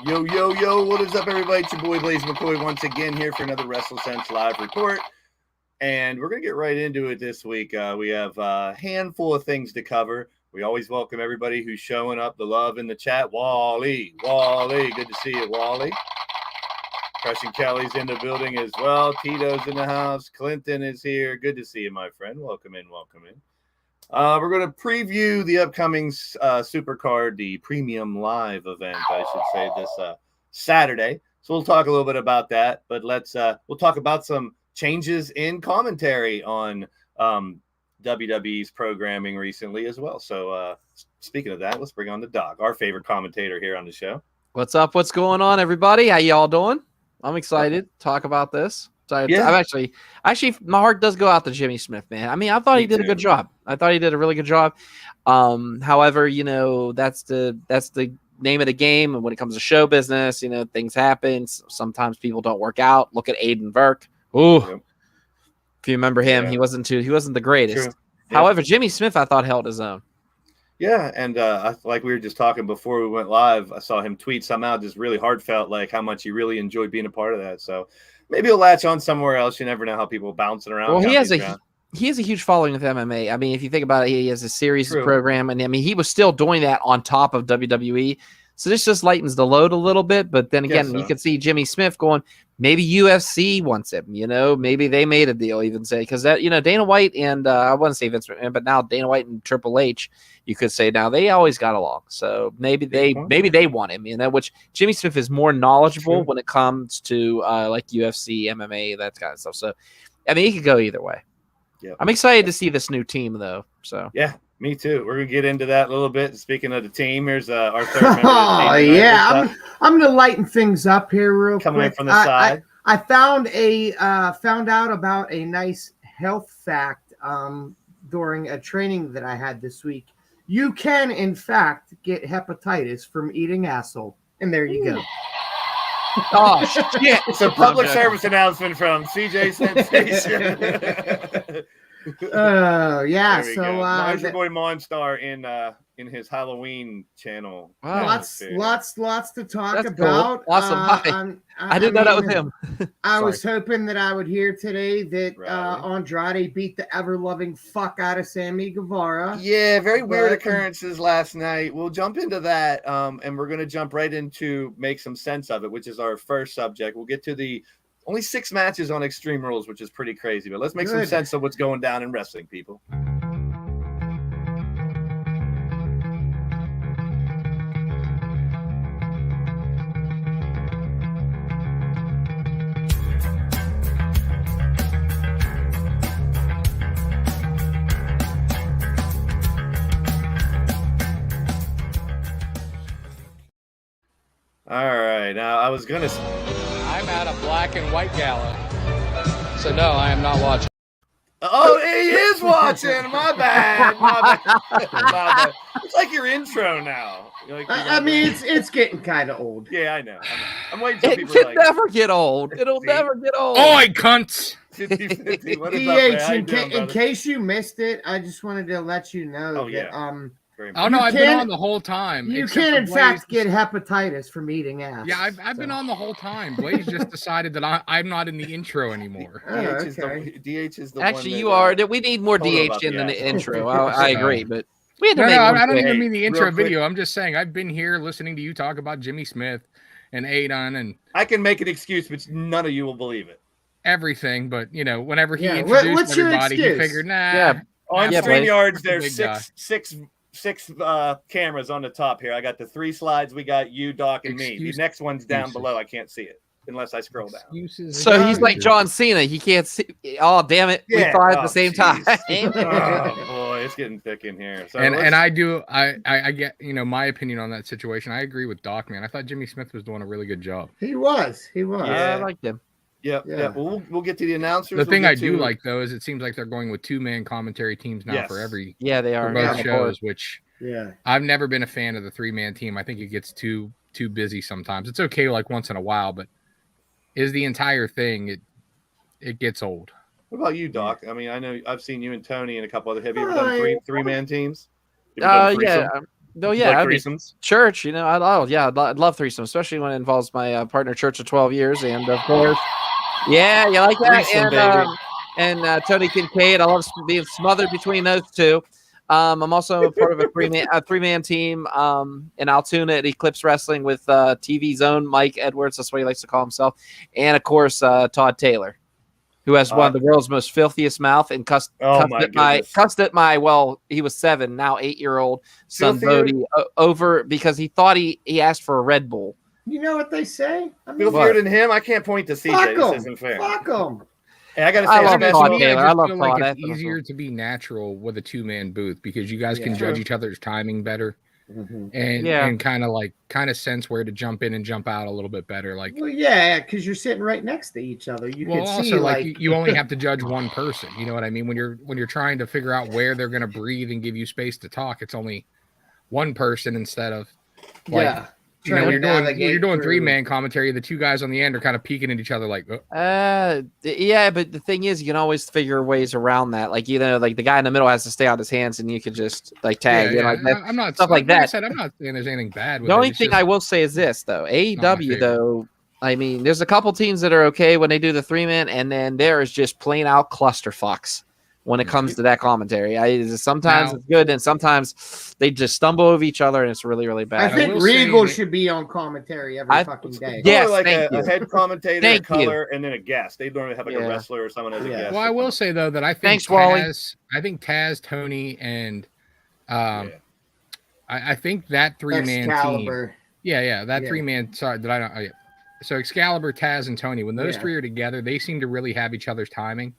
Yo, yo, yo, what is up, everybody? It's your boy Blaze McCoy once again here for another WrestleSense live report. And we're going to get right into it this week. We have a handful of things to cover. We always welcome everybody who's showing up, the love in the chat. Wally, good to see you, Wally. Crushing Kelly's in the building as well. Tito's in the house. Clinton is here. Good to see you, my friend. Welcome in, welcome in. We're going to preview the upcoming Supercard, the Premium Live event, I should say, this Saturday. So we'll talk a little bit about that, but we'll talk about some changes in commentary on WWE's programming recently as well. So speaking of that, let's bring on the Doc, our favorite commentator here on the show. What's up? What's going on, everybody? How y'all doing? I'm excited to talk about this. So yeah. I'm actually, my heart does go out to Jimmy Smith, man. I mean, I thought he did a good job. I thought he did a really good job. However, you know, that's the name of the game. And when it comes to show business, you know, things happen. Sometimes people don't work out. Look at Aiden Burke. Ooh, yep. If you remember him, he wasn't the greatest. Yep. However, Jimmy Smith, I thought, held his own. Yeah, and like we were just talking before we went live, I saw him tweet somehow just really heartfelt, like how much he really enjoyed being a part of that. So maybe he'll latch on somewhere else. You never know how people bouncing around. Well, he has a huge following with MMA. I mean, if you think about it, he has a series program, and I mean, he was still doing that on top of WWE. So this just lightens the load a little bit. But then again, you could see Jimmy Smith going, maybe UFC wants him, you know, maybe they made a deal, even say, because that, you know, Dana White and I wouldn't say Vince McMahon, but now Dana White and Triple H, you could say now they always got along. So maybe they want him, you know, which Jimmy Smith is more knowledgeable when it comes to like UFC, MMA, that kind of stuff. So, I mean, he could go either way. Yeah, I'm excited to see this new team, though. So yeah. Me too. We're gonna get into that a little bit. Speaking of the team, here's our third member of the team. Oh yeah, I'm gonna lighten things up here real quick. Coming in from the side. I found out about a nice health fact during a training that I had this week. You can in fact get hepatitis from eating asshole, and there you go. Oh shit! It's a public service announcement from CJ Sensation. Yeah. So there's your boy Monstar in his Halloween channel. Wow. Lots to talk about. Cool. Awesome. I did that with him. I was hoping that I would hear today that Andrade beat the ever-loving fuck out of Sammy Guevara. Yeah, very weird occurrences last night. We'll jump into that, and we're going to jump right into make some sense of it, which is our first subject. We'll get to the only 6 matches on Extreme Rules, which is pretty crazy. But let's make some sense of what's going down in wrestling, people. All right. Now, I was going to... I'm at a black and white gala. So, no, I am not watching. Oh, he is watching. My bad. My bad. It's like your intro now. I mean, it's getting kind of old. Yeah, I know. I'm waiting for people to never get old. It'll never get old. Oi, cunts! 50-50. What is DH, in case you missed it, I just wanted to let you know that Oh no, I've been on the whole time. You can, in fact, get hepatitis from eating ass. Yeah, I've been on the whole time. Blaze just decided that I'm not in the intro anymore. DH is the actually, one you are. We need more DH in the intro. I agree, but we had to make I don't even mean the intro video. I'm just saying I've been here listening to you talk about Jimmy Smith and Aiden, and I can make an excuse, but none of you will believe it. Everything, but you know, whenever he introduced everybody, he figured, on StreamYards, there's six cameras on the top here. I got the 3 slides. We got you, Doc, and me. The next one's down below. I can't see it unless I scroll down. So he's like John Cena. He can't see. Oh, damn it. We thought at the same time. Oh, boy. It's getting thick in here. So and I get, you know, my opinion on that situation. I agree with Doc, man. I thought Jimmy Smith was doing a really good job. He was. Yeah, I liked him. Yeah. Well, we'll get to the announcers. The thing I do like, though, is it seems like they're going with 2-man commentary teams now for every they are for both shows, which I've never been a fan of the 3-man team. I think it gets too busy sometimes. It's okay like once in a while, but is the entire thing it gets old. What about you, Doc? I mean, I know I've seen you and Tony and a couple other. Have you ever done 3-man teams? Yeah. No, yeah, like threesomes? Church, I'd love threesomes, especially when it involves my partner Church of 12 years, and of course, yeah, you like that, Threesome, and Tony Kincaid. I love being smothered between those two. I'm also part of a three-man team in Altoona at Eclipse Wrestling with TV's own Mike Edwards. That's what he likes to call himself, and of course Todd Taylor, who has one of the world's most filthiest mouth and cussed at my he was 7, now 8-year-old son Bodie over because he thought he asked for a Red Bull. You know what they say? Filthier than him? I can't point to CJ. This isn't fair. Fuck him. Hey, I gotta say, I love Todd Taylor. I love feel Todd. Like it's easier to be natural with a 2-man booth because you guys can judge each other's timing better, and kind of sense where to jump in and jump out a little bit better. Because you're sitting right next to each other. You can also see you only have to judge one person. You know what I mean? When you're trying to figure out where they're going to breathe and give you space to talk, it's only one person instead of when you're doing 3-man commentary, the 2 guys on the end are kind of peeking at each other like, but the thing is, you can always figure ways around that. Like, the guy in the middle has to stay on his hands and you could just tag. I'm not stuff like that. I said, I'm not saying there's anything bad with the only thing I will say is this, though. AEW, though, I mean, there's a couple teams that are okay when they do the 3-man, and then there is just plain out clusterfucks when it comes to that commentary. Sometimes it's good, and sometimes they just stumble over each other, and it's really, really bad. I think Regal should be on commentary every fucking day. Yes, like a head commentator, a color, and then a guest. They normally have a wrestler or someone as a guest. Well, I will say though that I think Taz, Tony, and I think that 3-man team. That 3-man. Sorry, did I not? Oh, yeah. So Excalibur, Taz, and Tony. When those 3 are together, they seem to really have each other's timing.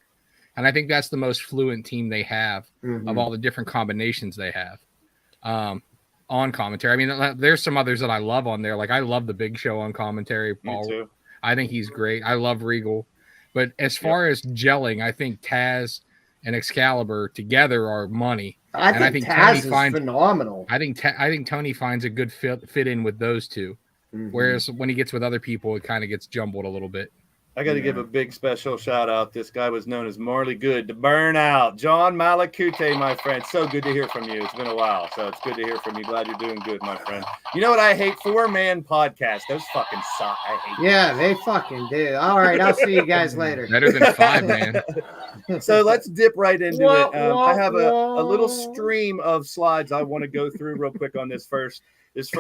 And I think that's the most fluent team they have of all the different combinations they have on commentary. I mean, there's some others that I love on there. Like, I love the Big Show on commentary. Paul, me too. I think he's great. I love Regal. But as far as gelling, I think Taz and Excalibur together are money. I think Taz is phenomenal. I think Tony finds a good fit in with those two. Whereas when he gets with other people, it kind of gets jumbled a little bit. I got to give a big special shout out. This guy was known as Marley Good, the Burnout. John Malakute, my friend. So good to hear from you. It's been a while, so it's good to hear from you. Glad you're doing good, my friend. You know what I hate? 4-man podcasts. Those fucking suck. I hate them. Yeah, they fucking do. All right, I'll see you guys later. Better than 5-man. So let's dip right into it. I have a little stream of slides I want to go through real quick on this first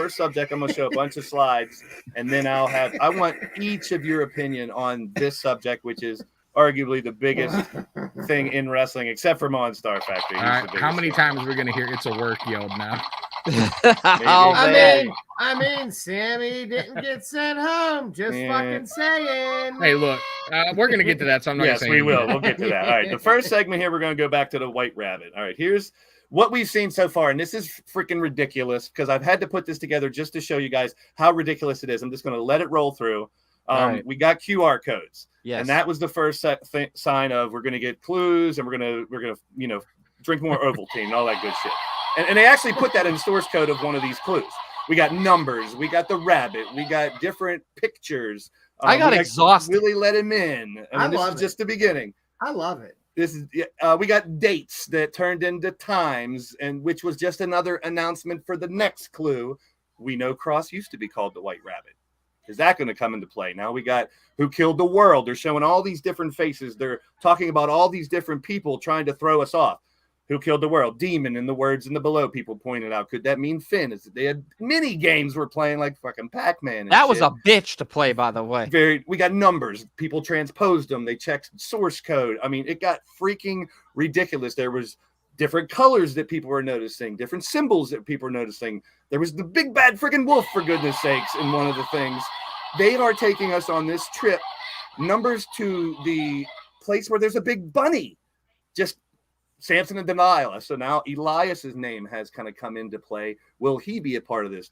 subject. I'm going to show a bunch of slides, and then I want each of your opinion on this subject, which is arguably the biggest thing in wrestling, except for Monstar Factory. All right, how many times are we going to hear "It's a Work" yelled now? I mean, Sammy didn't get sent home. Just fucking saying. Hey, look, we're going to get to that, so I'm not going to say anything. Yes, we will. We'll get to that. All right, the first segment here, we're going to go back to the White Rabbit. All right, here's what we've seen so far, and this is freaking ridiculous because I've had to put this together just to show you guys how ridiculous it is. I'm just going to let it roll through. We got QR codes, and that was the first sign of we're going to get clues, and we're going to drink more Ovaltine and all that good shit. And they actually put that in the source code of one of these clues. We got numbers, we got the rabbit, we got different pictures. I got exhausted. Really let him in. I mean, this is just the beginning. I love it. This is we got dates that turned into times, and which was just another announcement for the next clue. We know Cross used to be called the White Rabbit. Is that going to come into play? Now we got Who Killed the World. They're showing all these different faces. They're talking about all these different people trying to throw us off. Who Killed the World? Demon in the words in the below. People pointed out. Could that mean Finn? They had mini games we're playing like fucking Pac-Man. That was a bitch to play, by the way. We got numbers. People transposed them. They checked source code. I mean, it got freaking ridiculous. There was different colors that people were noticing, different symbols that people were noticing. There was the big bad freaking wolf, for goodness sakes, in one of the things. They are taking us on this trip, numbers to the place where there's a big bunny. Just Samson and Delilah. So now Elias's name has kind of come into play. Will he be a part of this?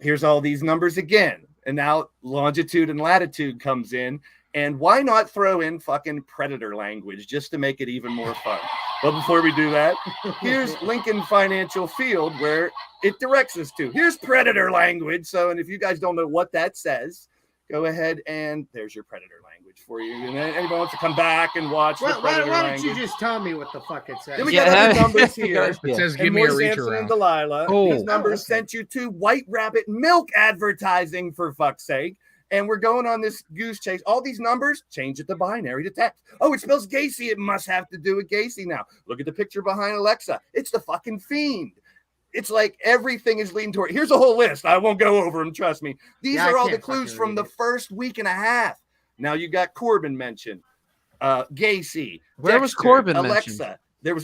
Here's all these numbers again. And now longitude and latitude comes in. And why not throw in fucking Predator language just to make it even more fun? But before we do that, here's Lincoln Financial Field where it directs us to. Here's Predator language. So, and if you guys don't know what that says, go ahead and there's your Predator language for you. And then anybody wants to come back and watch why Predator don't language. you just tell me what the fuck it says? Then we got other numbers here. It says, and give me a reach Samson around. and Delilah. These numbers sent you to White Rabbit milk advertising, for fuck's sake. And we're going on this goose chase. All these numbers, change it to binary to text. Oh, it spells Gacy. It must have to do with Gacy now. Look at the picture behind Alexa. It's the fucking Fiend. It's like everything is leading toward. Here's a whole list. I won't go over them. Trust me. These are all the clues from the first week and a half. Now you got Corbin mentioned, Gacy. Where was Corbin Alexa. mentioned?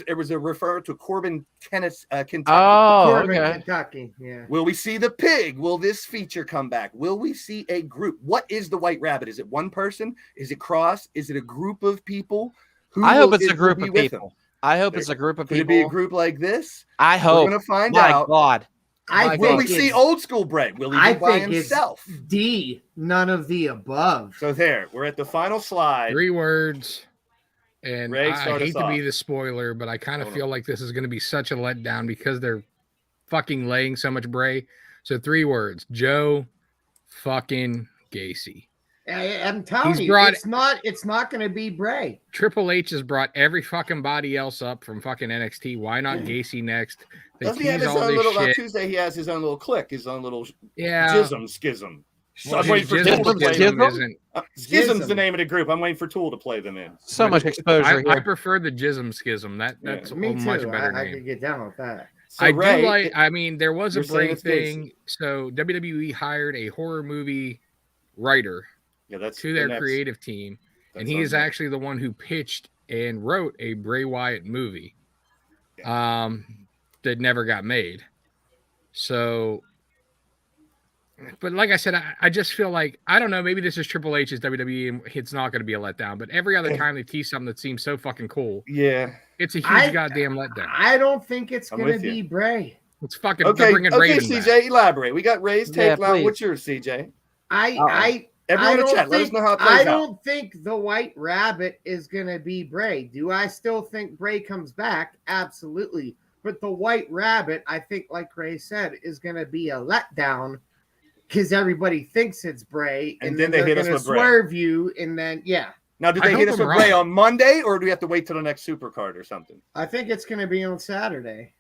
It was a refer to Corbin, Kentucky. Oh, Corbin, okay. Kentucky. Yeah. Will we see the pig? Will this feature come back? Will we see a group? What is the White Rabbit? Is it one person? Is it cross? Is it a group of people? I hope it's a group of people. I hope it's a group of people. Could it be a group like this? I hope. We're going to find My out. God. Will we see old school Bray? Will he be by himself? D, none of the above. So there, we're at the final slide. 3 words. And Ray, I hate to be the spoiler, but I kind of feel like this is going to be such a letdown because they're fucking laying so much Bray. So 3 words: Joe fucking Gacy. I'm telling you, it's not going to be Bray. Triple H has brought every fucking body else up from fucking NXT. Why not Gacy next? Doesn't he have his own little on Tuesday? He has his own little clique, his own little schism. Well, I'm waiting for Tool to play them in. Schism's the name of the group. I'm waiting for Tool to play them in. So much exposure here. I prefer the Jism Schism. That's a much better name. I could get down with that. So I mean, there was a Bray thing. So WWE hired a horror movie writer to their creative team, and he is actually the one who pitched and wrote a Bray Wyatt movie that never got made. So, but like I said, I just feel like, I don't know, maybe this is Triple H's WWE and it's not going to be a letdown, but every other time they tease something that seems so fucking cool, it's a huge goddamn letdown. I don't think it's going to be Bray. It's fucking bringing Raven CJ, back. Elaborate. We got Ray's take now. What's yours, CJ? Everyone in the chat, let us know how it plays out. I don't think the White Rabbit is going to be Bray. Do I still think Bray comes back? Absolutely. But the White Rabbit, I think, like Ray said, is going to be a letdown because everybody thinks it's Bray. And then they hit us with Bray. Swerve you, and then, Now, did they hit us with Bray on Monday, or do we have to wait till the next Supercard or something? I think it's going to be on Saturday.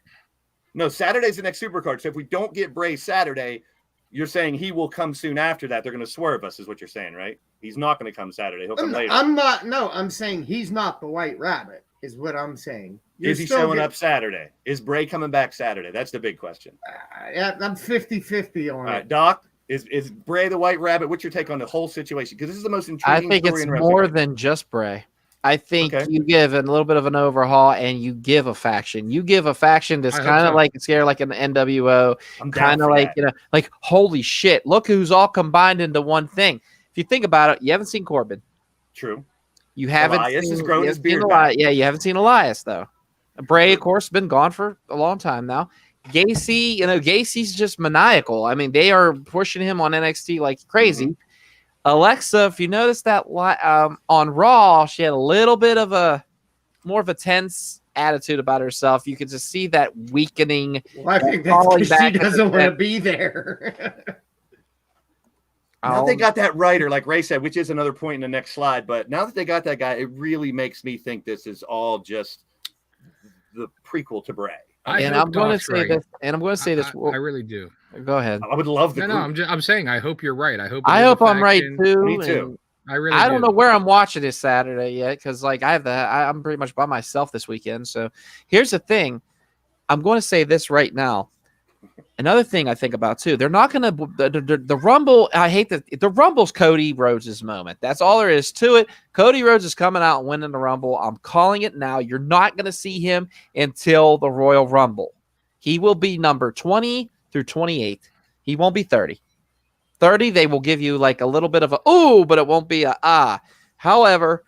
No, Saturday's the next Supercard. So if we don't get Bray Saturday, you're saying he will come soon after that. They're going to swerve us, is what you're saying, right? He's not going to come Saturday. He'll come later. I'm saying he's not the White Rabbit, is what I'm saying. Is he showing up Saturday? Is Bray coming back Saturday? That's the big question. I'm 50-50 on it. All right, Doc, is Bray the White Rabbit? What's your take on the whole situation? Because this is the most intriguing story. I think it's more than just Bray. I think you give a little bit of an overhaul and you give a faction. You give a faction that's kind of like scared, like an NWO, kind of like, like, holy shit, look who's all combined into one thing. If you think about it, you haven't seen Corbin. True. You haven't Elias has grown his beard. You haven't seen Elias, though. Bray, of course, has been gone for a long time now. Gacy, Gacy's just maniacal. I mean, they are pushing him on NXT like crazy. Mm-hmm. Alexa, if you notice that on Raw, she had a little bit of more of a tense attitude about herself. You could just see that weakening. Well, I think that's because she doesn't want to be there. Now they got that writer, like Ray said, which is another point in the next slide. But now that they got that guy, it really makes me think this is all just the prequel to Bray. I'm going to say this. I really do. Go ahead. I would love the. No, I'm saying I hope you're right. I hope I'm right too. Me too. I don't know where I'm watching this Saturday yet because I'm pretty much by myself this weekend. So here's the thing. I'm going to say this right now. Another thing I think about too, they're not going to the Rumble. I hate that the Rumble's Cody Rhodes' moment. That's all there is to it. Cody Rhodes is coming out and winning the Rumble. I'm calling it now. You're not going to see him until the Royal Rumble. He will be number 20 through 28. He won't be 30. 30, they will give you like a little bit of a ooh, but it won't be a ah. However,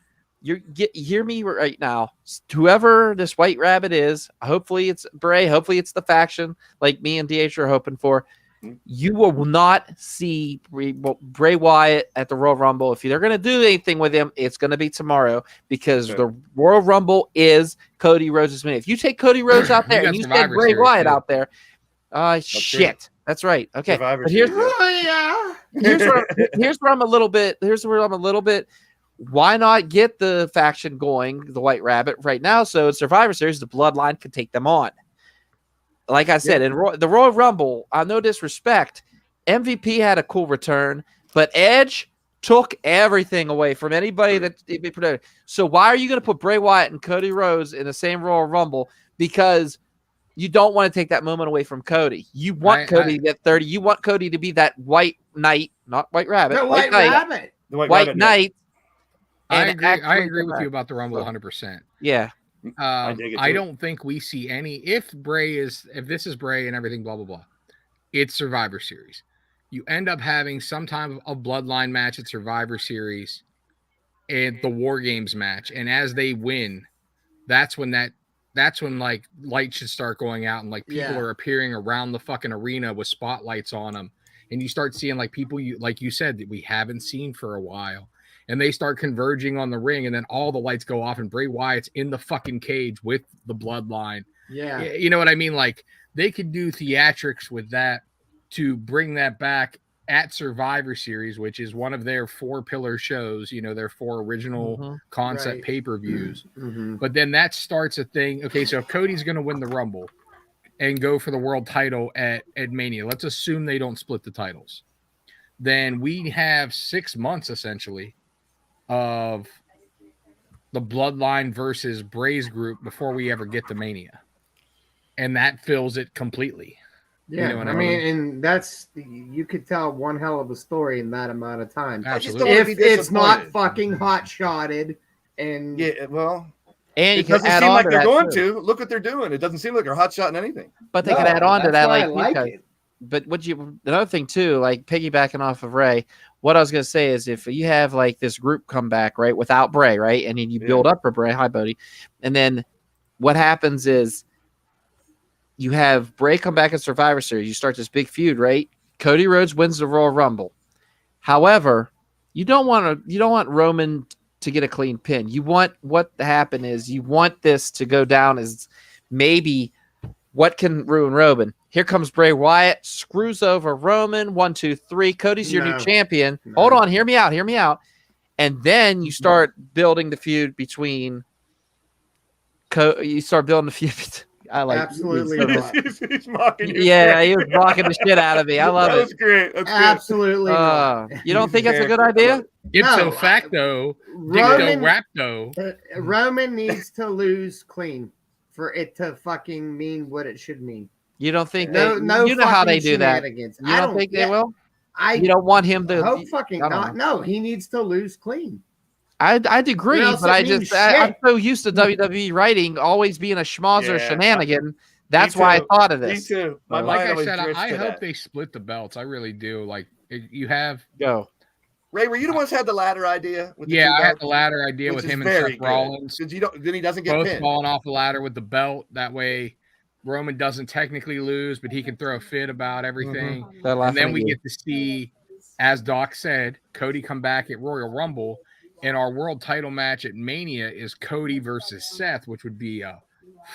hear me right now. Whoever this White Rabbit is, hopefully it's Bray, hopefully it's the faction like me and DH are hoping for. You will not see Bray Wyatt at the Royal Rumble. If they're going to do anything with him, it's going to be tomorrow because the Royal Rumble is Cody Rhodes' minute. If you take Cody Rhodes out there and you take Bray Wyatt out there, shit. That's right. Okay. Survivor but Series, here's where I'm a little bit. Why not get the faction going, the White Rabbit, right now? So in Survivor Series, the Bloodline could take them on. Like I said, in the Royal Rumble, no disrespect, MVP had a cool return, but Edge took everything away from anybody that be protected. So why are you going to put Bray Wyatt and Cody Rhodes in the same Royal Rumble? Because you don't want to take that moment away from Cody. You want Cody to get 30. You want Cody to be that white knight, not White Rabbit. The White Rabbit. The White Knight. I agree with you about the Rumble 100%. Yeah. I don't think we see any. If this is Bray and everything, blah, blah, blah, it's Survivor Series. You end up having some type of bloodline match at Survivor Series and the War Games match. And as they win, that's when like light should start going out and like people are appearing around the fucking arena with spotlights on them. And you start seeing like people like you said that we haven't seen for a while. And they start converging on the ring, and then all the lights go off, and Bray Wyatt's in the fucking cage with the bloodline. Yeah. You know what I mean? Like, they could do theatrics with that to bring that back at Survivor Series, which is one of their 4-pillar shows, their 4 original concept pay-per-views. Mm-hmm. But then that starts a thing. Okay, so if Cody's going to win the Rumble and go for the world title at Mania, let's assume they don't split the titles. Then we have 6 months, essentially, of the Bloodline versus Bray's group before we ever get to Mania. And that fills it completely. Yeah, I mean, and you could tell one hell of a story in that amount of time. Absolutely. If it's not fucking hot-shotted and... Yeah, well... And it doesn't seem like they're going to. Look what they're doing. It doesn't seem like they're hot-shotting anything. But they could add on to that. Like but another thing, too, like piggybacking off of Ray, what I was going to say is if you have like this group come back, right, without Bray, right, and then you build up for Bray, hi, Bodie, and then what happens is you have Bray come back in Survivor Series. You start this big feud, right? Cody Rhodes wins the Royal Rumble. However, you don't want Roman to get a clean pin. You want what to happen is you want this to go down as maybe what can ruin Roman. Here comes Bray Wyatt, screws over Roman. 1, 2, 3. Cody's your new champion. No. Hold on, hear me out. And then you start building the feud between. You start building the feud. I like absolutely. He's mocking you. Yeah, he was mocking the shit out of me. I love it. That was great. That's absolutely. You don't think that's a good idea? Ipso facto, dicto rapto. Roman needs to lose clean for it to fucking mean what it should mean. You don't think no you know how they do that? You don't think they will? You don't want him to hope fucking not. No, he needs to lose clean. I'd agree, but I'm so used to WWE writing always being a schmozzer shenanigan. That's why I thought of this. Me too. Like I said, I hope they split the belts. I really do. Like you have Ray, were you the ones who had the ladder idea? I had the ladder idea with him and Seth Rollins. Because then he doesn't get both pinned. Falling off the ladder with the belt. That way, Roman doesn't technically lose, but he can throw a fit about everything. Mm-hmm. And then we get to see, as Doc said, Cody come back at Royal Rumble. And our world title match at Mania is Cody versus Seth, which would be a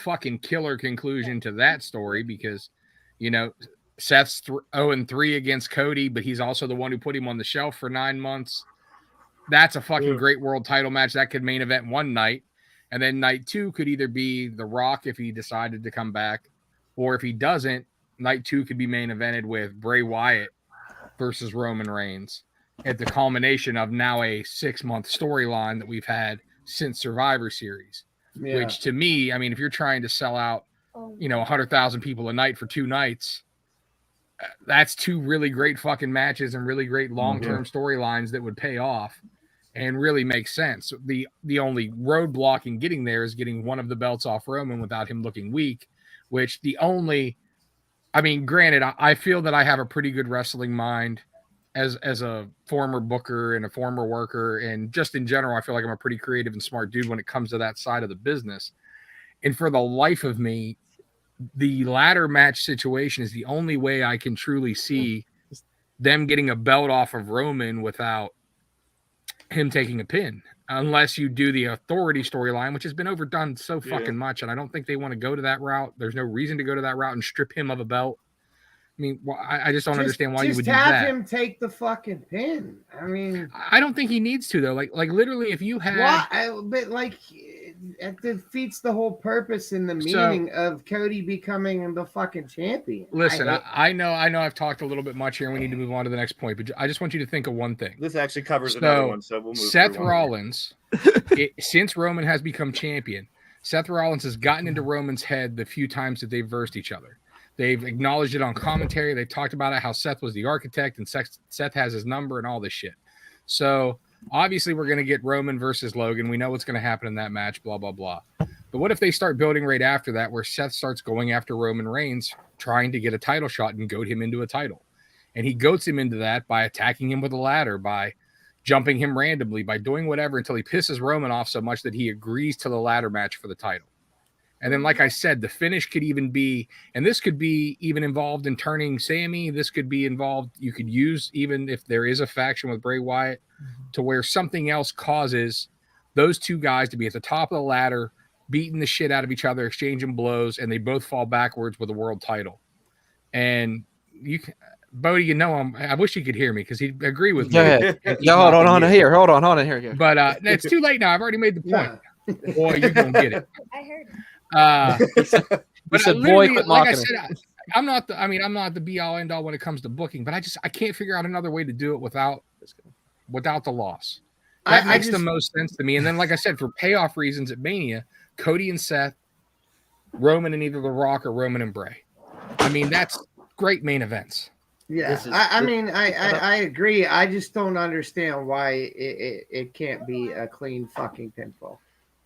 fucking killer conclusion to that story because, Seth's 0-3 against Cody, but he's also the one who put him on the shelf for 9 months. That's a fucking great world title match. That could main event one night. And then night 2 could either be The Rock if he decided to come back, or if he doesn't, night 2 could be main evented with Bray Wyatt versus Roman Reigns at the culmination of now a 6-month storyline that we've had since Survivor Series, which to me, I mean, if you're trying to sell out, 100,000 people a night for 2 nights, that's 2 really great fucking matches and really great long-term storylines that would pay off and really make sense. The only roadblock in getting there is getting one of the belts off Roman without him looking weak, which granted, I feel that I have a pretty good wrestling mind as a former booker and a former worker. And just in general, I feel like I'm a pretty creative and smart dude when it comes to that side of the business. And for the life of me, the ladder match situation is the only way I can truly see them getting a belt off of Roman without him taking a pin, unless you do the authority storyline, which has been overdone so fucking much. And I don't think they want to go to that route. There's no reason to go to that route and strip him of a belt. I mean, I just don't understand why you would do that. Just have him take the fucking pin. I mean, I don't think he needs to though. Like literally, if you had, but like, it defeats the whole purpose and the meaning of Cody becoming the fucking champion. Listen, I know I've talked a little bit much here, and we need to move on to the next point. But I just want you to think of one thing. This actually covers another one, so we'll move. Seth Rollins, since Roman has become champion, Seth Rollins has gotten into Roman's head the few times that they've versed each other. They've acknowledged it on commentary. They talked about it, how Seth was the architect and Seth has his number and all this shit. So obviously we're going to get Roman versus Logan. We know what's going to happen in that match, blah, blah, blah. But what if they start building right after that where Seth starts going after Roman Reigns, trying to get a title shot and goad him into a title? And he goats him into that by attacking him with a ladder, by jumping him randomly, by doing whatever until he pisses Roman off so much that he agrees to the ladder match for the title. And then, like I said, the finish could even be, and this could be even involved in turning Sammy. This could be involved. You could use, even if there is a faction with Bray Wyatt, to where something else causes those two guys to be at the top of the ladder, beating the shit out of each other, exchanging blows, and they both fall backwards with a world title. And you, Bodie, you know, I wish you could hear me because he'd agree with me. Go ahead. Hold on here. But it's too late now. I've already made the point. Yeah. Boy, you're gonna get it. I heard it. But said, boy, quit like I said, I'm not the be all end all when it comes to booking, but I can't figure out another way to do it without the loss. That makes the most sense to me. And then, like I said, for payoff reasons at Mania, Cody and Seth, Roman and either The Rock or Roman and Bray. I mean, that's great main events. Yeah, I agree. I just don't understand why it can't be a clean fucking pinfall.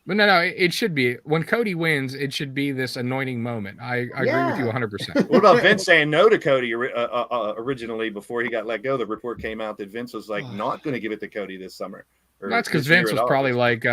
But no, it should be. When Cody wins, it should be this anointing moment. I agree with you 100%. What about Vince saying no to Cody originally before he got let go? The report came out that Vince was like not going to give it to Cody this summer. That's because Vince was probably like,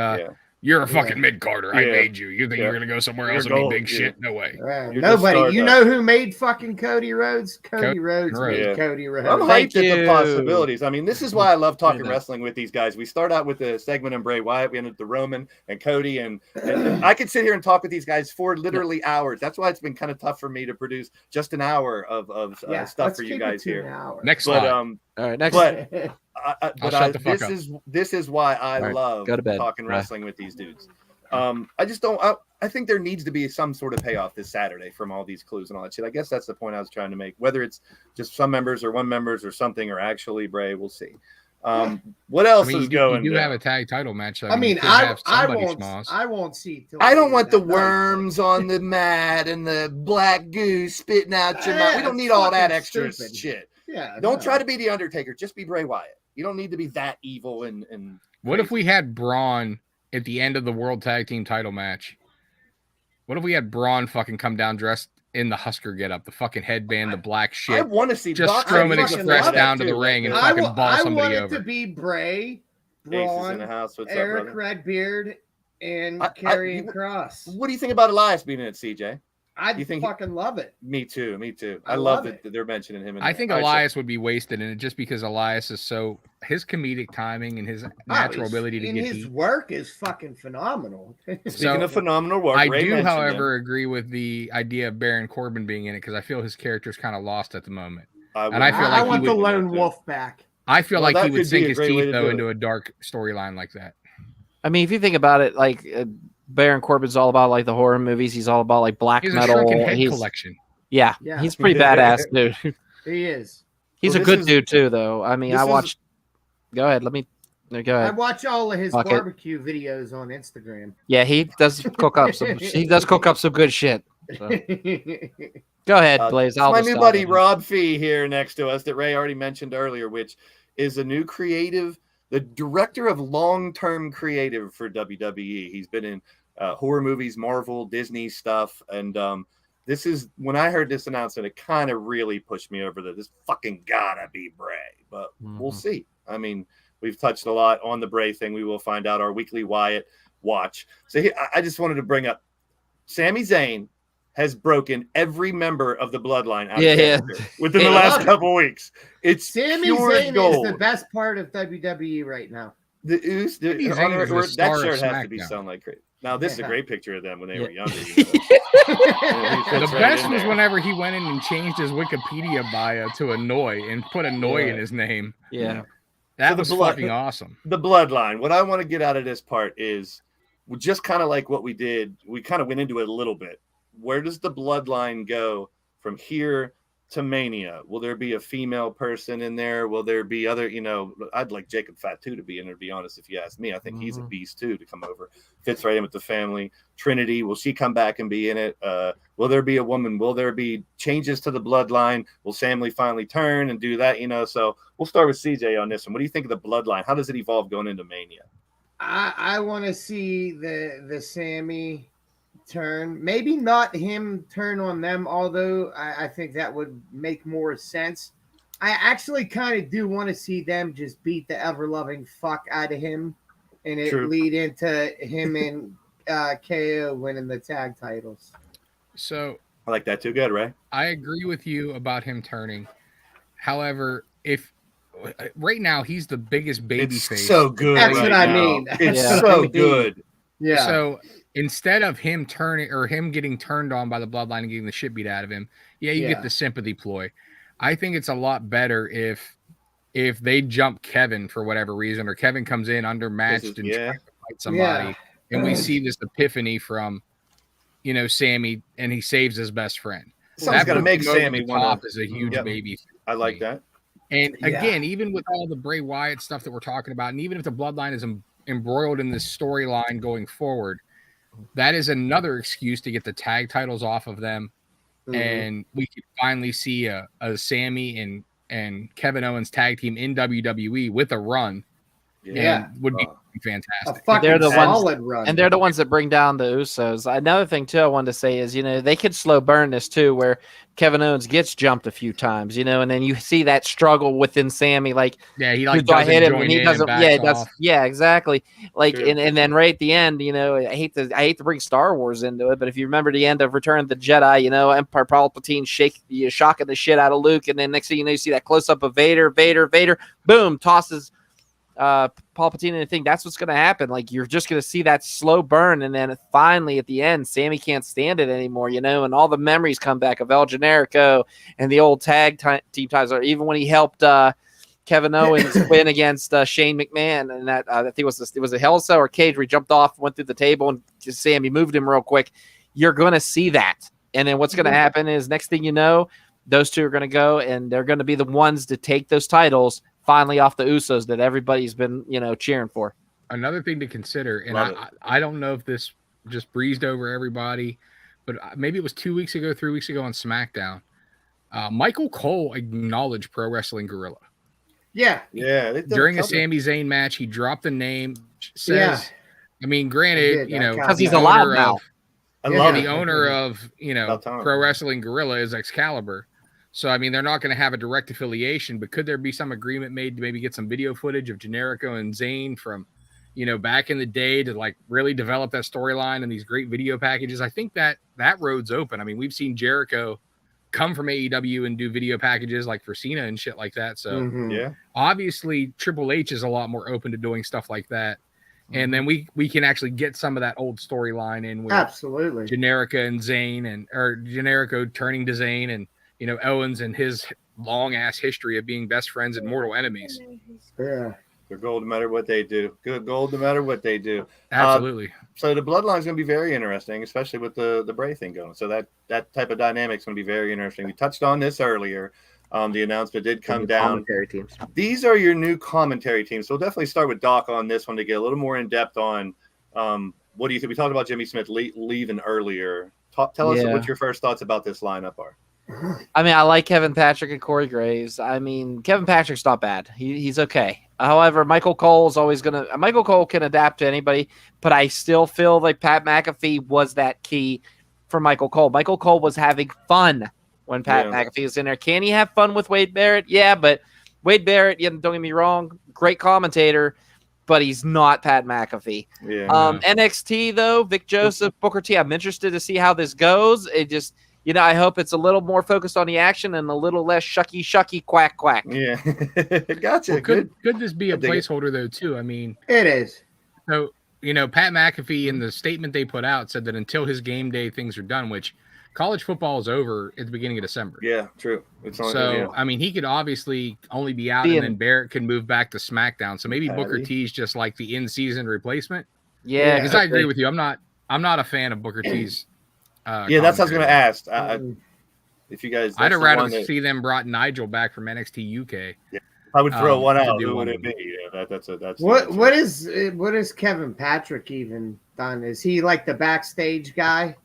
you're a fucking mid-carder. I made you. You think you're going to go somewhere else and be big shit? No way. Nobody. You know who made fucking Cody Rhodes? Cody Rhodes made Cody Rhodes. I'm hyped at the possibilities. I mean, this is why I love talking wrestling with these guys. We start out with the segment on Bray Wyatt. We end up with Roman and Cody. And I could sit here and talk with these guys for literally hours. That's why it's been kind of tough for me to produce just an hour of stuff for you guys here. Next slide. All right, next. This is why I love talking wrestling with these dudes. I just don't. I think there needs to be some sort of payoff this Saturday from all these clues and all that shit. I guess that's the point I was trying to make. Whether it's just some members or one members or something, or actually Bray, we'll see. What else is going? You do have a tag title match. I won't see. I don't want the worms on the mat and the black goo spitting out your mouth. We don't need all that extra shit. Yeah. Don't try to be the Undertaker. Just be Bray Wyatt. You don't need to be that evil and what if we had Braun at the end of the World Tag Team title match? What if we had Braun fucking come down dressed in the Husker getup, the fucking headband, the black shit? I want to see just Strowman Express down to the ring and fucking ball somebody over. I want it to be Bray, Braun, Eric Redbeard, and Karrion Kross. What do you think about Elias being in it, CJ? I fucking love it. Me too. I love that they're mentioning him. I think Elias would be wasted in it just because Elias is his comedic timing and his natural ability to get his work is fucking phenomenal. Speaking of phenomenal work, I do, however, agree with the idea of Baron Corbin being in it because I feel his character is kind of lost at the moment. I want the lone wolf back. I feel like he would sink his teeth though into a dark storyline like that. I mean, if you think about it, like Baron Corbin's all about like the horror movies. He's all about like black metal. He's collection. Yeah, he's pretty badass, dude. He is. He's a good dude too, though. I mean, I watched. Go ahead. Go ahead. I watch all of his barbecue videos on Instagram. Yeah, he does cook up some. He does cook up some good shit. So. Go ahead, Blaze. My new buddy Rob Fee here next to us that Ray already mentioned earlier, which is a new creative. The director of long-term creative for WWE. He's been in horror movies, Marvel, Disney stuff. And this is, when I heard this announcement, it kind of really pushed me over this fucking gotta be Bray. But we'll see. I mean, we've touched a lot on the Bray thing. We will find out our weekly Wyatt watch. So I just wanted to bring up Sami Zayn has broken every member of the bloodline out within the last couple of weeks. It's Sami Zayn is the best part of WWE right now. That shirt has to be selling like crazy. Now this is a great picture of them when they were younger. The best was whenever he went in and changed his Wikipedia bio to Annoy and put Annoy in his name. Yeah. That was fucking awesome. The bloodline. What I want to get out of this part is just kind of like what we did. We kind of went into it a little bit. Where does the bloodline go from here to Mania? Will there be a female person in there? Will there be other, I'd like Jacob Fatu to be in there, to be honest, if you ask me. I think he's a beast too, to come over. Fits right in with the family. Trinity, will she come back and be in it? Will there be a woman? Will there be changes to the bloodline? Will Sammy finally turn and do that? So we'll start with CJ on this one. What do you think of the bloodline? How does it evolve going into Mania? I want to see the Sammy turn, maybe not him turn on them, although I think that would make more sense. I actually kind of do want to see them just beat the ever-loving fuck out of him, and it lead into him and KO winning the tag titles. So I like that too. Good, right? I agree with you about him turning. However, if right now he's the biggest babyface, so good. That's what I mean. It's so good. Yeah. So instead of him turning or him getting turned on by the bloodline and getting the shit beat out of him, you get the sympathy ploy. I think it's a lot better if they jump Kevin for whatever reason, or Kevin comes in undermatched and tries to fight somebody, and we see this epiphany from, Sammy, and he saves his best friend. Someone's got to make Sammy one up as a huge baby. I like that. And again, even with all the Bray Wyatt stuff that we're talking about, and even if the bloodline is embroiled in this storyline going forward, that is another excuse to get the tag titles off of them, and we can finally see a Sammy and Kevin Owens tag team in WWE with a run. And would be fantastic. They're the solid run. And they're the ones that bring down the Usos. Another thing too I wanted to say is, they could slow burn this too, where Kevin Owens gets jumped a few times, and then you see that struggle within Sammy, like he doesn't hit him join and he in doesn't, and backs off. Exactly. Like and then right at the end, I hate to bring Star Wars into it, but if you remember the end of Return of the Jedi, Emperor Palpatine shocking the shit out of Luke, and then next thing you see that close up of Vader, boom, tosses Palpatine and anything. That's what's going to happen. Like, you're just going to see that slow burn, and then finally at the end, Sammy can't stand it anymore, and all the memories come back of El Generico and the old tag team times, or even when he helped Kevin Owens win against Shane McMahon, and that I think it was a Hell in a Cell or cage where he jumped off, went through the table, and just Sammy moved him real quick. You're going to see that, and then what's going to happen is next thing you know, those two are going to go, and they're going to be the ones to take those titles finally off the Usos that everybody's been, cheering for. Another thing to consider, and I don't know if this just breezed over everybody, but maybe it was 3 weeks ago on SmackDown. Michael Cole acknowledged Pro Wrestling Guerrilla. Yeah. During a Sami Zayn match, he dropped the name. Says, I mean, granted, because he's alive now. The owner of Pro Wrestling Guerrilla is Excalibur. So, I mean, they're not going to have a direct affiliation, but could there be some agreement made to maybe get some video footage of Generico and Zayn from, back in the day to like really develop that storyline and these great video packages? I think that road's open. I mean, we've seen Jericho come from AEW and do video packages like for Cena and shit like that. So obviously Triple H is a lot more open to doing stuff like that. And then we can actually get some of that old storyline in with Generico and Zayn, or Generico turning to Zayn, and Owens and his long ass history of being best friends and mortal enemies. Yeah. They're gold no matter what they do. Good gold no matter what they do. Absolutely. So the bloodline is going to be very interesting, especially with the Bray thing going. So that type of dynamic is going to be very interesting. We touched on this earlier. The announcement did come down. Commentary teams. These are your new commentary teams. So we'll definitely start with Doc on this one to get a little more in depth on what do you think? We talked about Jimmy Smith leaving earlier. Tell us what your first thoughts about this lineup are. I mean, I like Kevin Patrick and Corey Graves. I mean, Kevin Patrick's not bad. He's okay. However, Michael Cole can adapt to anybody, but I still feel like Pat McAfee was that key for Michael Cole. Michael Cole was having fun when Pat McAfee was in there. Can he have fun with Wade Barrett? Yeah, but Wade Barrett, don't get me wrong, great commentator, but he's not Pat McAfee. Yeah. NXT, though, Vic Joseph, Booker T, I'm interested to see how this goes. It just... I hope it's a little more focused on the action and a little less shucky, quack. Yeah. Gotcha. Well, could this be a placeholder, though, too? I mean, it is. So, Pat McAfee in the statement they put out said that until his game day things are done, which college football is over at the beginning of December. Yeah, true. I mean, he could obviously only be out, and then Barrett can move back to SmackDown. So maybe Booker T's just like the in-season replacement. Yeah, because I agree with you. I'm not a fan of Booker T's. That's what I was going to ask. If you guys, I'd have rather see them brought Nigel back from NXT UK. Yeah. I would throw one out. Who would it be? Yeah, that's what is Kevin Patrick even done? Is he like the backstage guy?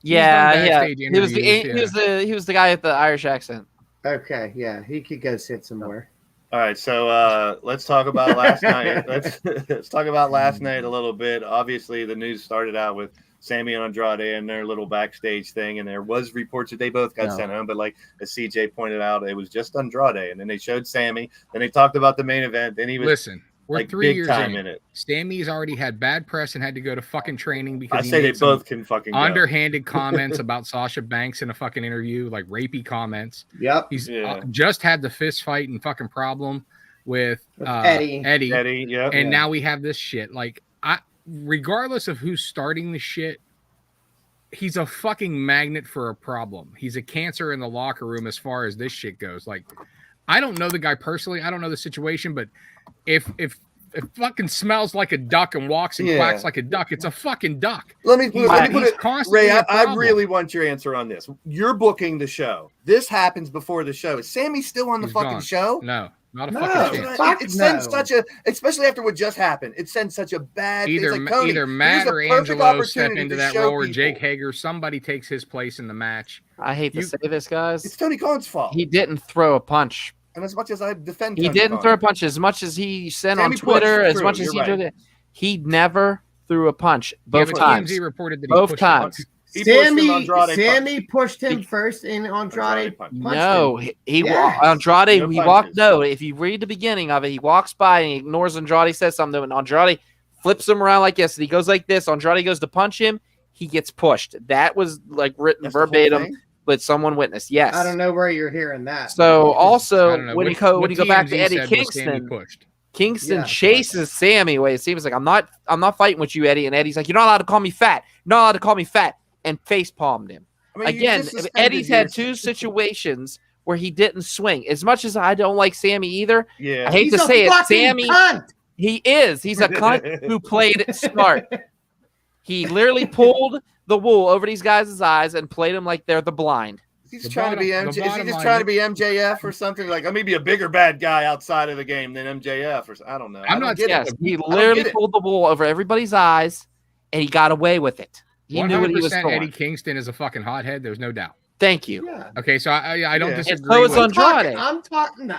Yeah. He was the guy with the Irish accent. Okay, yeah, he could go sit somewhere. All right, so let's talk about last night. Let's talk about last night a little bit. Obviously, the news started out with Sammy and Andrade and their little backstage thing, and there was reports that they both got sent home. But like as CJ pointed out, it was just Andrade, and then they showed Sammy. Then they talked about the main event. Then he was we're like 3 years in it. Sammy's already had bad press and had to go to fucking training because I say they both can fucking underhanded comments about Sasha Banks in a fucking interview, like rapey comments. Yep. He's just had the fist fight and fucking problem with Eddie. Yep. And now we have this shit. Like, regardless of who's starting the shit, he's a fucking magnet for a problem. He's a cancer in the locker room as far as this shit goes. Like, I don't know the guy personally. I don't know the situation, but if fucking smells like a duck and walks and quacks like a duck, it's a fucking duck. Let me put it, Ray, I really want your answer on this. You're booking the show. This happens before the show. Is Sammy still on the fucking show? No, not a fucking chance. It sends such a, especially after what just happened, it sends such a bad either Matt or Angelo step into that role, or Jake Hager, somebody takes his place in the match. I hate to say this, guys. It's Tony Khan's fault. He didn't throw a punch. And as much as I defend Tony didn't throw a punch, as much as he sent on Twitter, as much as he did it, he never threw a punch both times. TMZ reported that both times. Sammy pushed him first, and Andrade punched him. No, Andrade. He walked. No, if you read the beginning of it, he walks by and he ignores Andrade. Says something, and Andrade flips him around like this. And he goes like this. Andrade goes to punch him. He gets pushed. That was like written verbatim. But someone witnessed, yes. I don't know where you're hearing that. So also, when you go back to Eddie Kingston chases Sammy away. It seems like I'm not fighting with you, Eddie. And Eddie's like, you're not allowed to call me fat. You're not allowed to call me fat. And face palmed him. I mean, again, Eddie's had two situations where he didn't swing. As much as I don't like Sammy either, I hate to say it, Sammy. Cunt. He is. He's a cunt who played it smart. He literally pulled the wool over these guys' eyes and played them like they're the blind. He's trying to be MJ. Is he just trying to be MJF or something? Like, I may be a bigger bad guy outside of the game than MJF, or I don't know. He literally pulled the wool over everybody's eyes, and he got away with it. He knew what he was doing. Eddie Kingston is a fucking hothead. There's no doubt. Thank you. Yeah. Okay, so I don't disagree. So is Andrade. I'm talking.